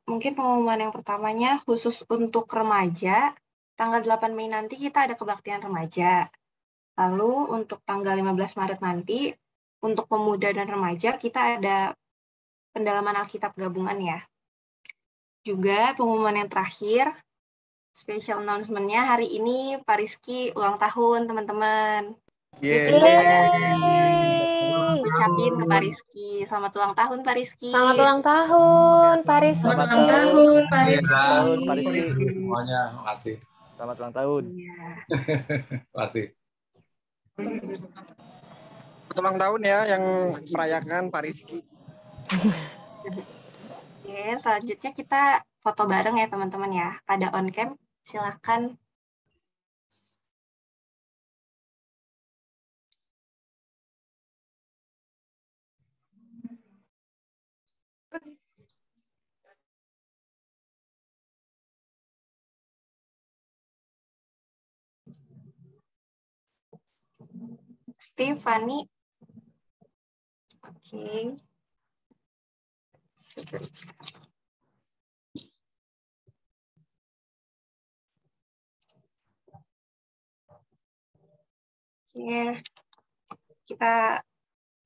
Speaker 3: mungkin pengumuman yang pertamanya khusus untuk remaja, tanggal 8 Mei nanti kita ada kebaktian remaja. Lalu untuk tanggal 15 Maret nanti, untuk pemuda dan remaja, kita ada pendalaman Alkitab gabungan ya. Juga pengumuman yang terakhir, special announcement-nya hari ini Pak Rizky ulang tahun, teman-teman. Ucapin ke Pak Rizky. Selamat ulang tahun, Pak Rizky.
Speaker 2: Selamat ulang tahun, Pak Rizky.
Speaker 3: Selamat ulang tahun, Pak Rizky.
Speaker 10: Pak Rizky.
Speaker 1: Semuanya, makasih.
Speaker 10: Selamat ulang tahun.
Speaker 1: Makasih.
Speaker 7: Selamat ulang tahun ya yang merayakan Pak Rizky.
Speaker 3: Oke, selanjutnya kita foto bareng ya teman-teman ya. Pada on cam, silakan. Stefani. Oke. Oke, kita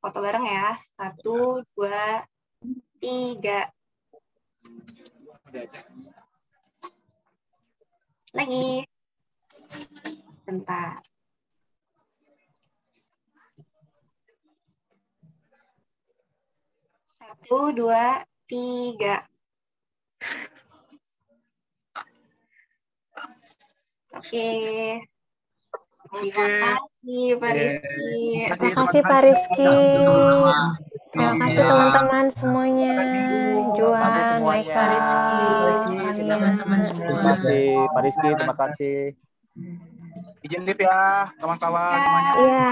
Speaker 3: foto bareng ya. 1, 2, 3. Lagi. Bentar. 1, 2, 3. Oke. Terima kasih Pak Rizky.
Speaker 2: Terima kasih Pak Rizky. Terima kasih teman-teman semuanya. Juan, Maika,
Speaker 3: Pak Rizky.
Speaker 2: teman-teman
Speaker 3: semua.
Speaker 10: Terima kasih Pak Rizky, terima kasih.
Speaker 8: Izin live ya, kawan-kawan semuanya.
Speaker 2: Iya.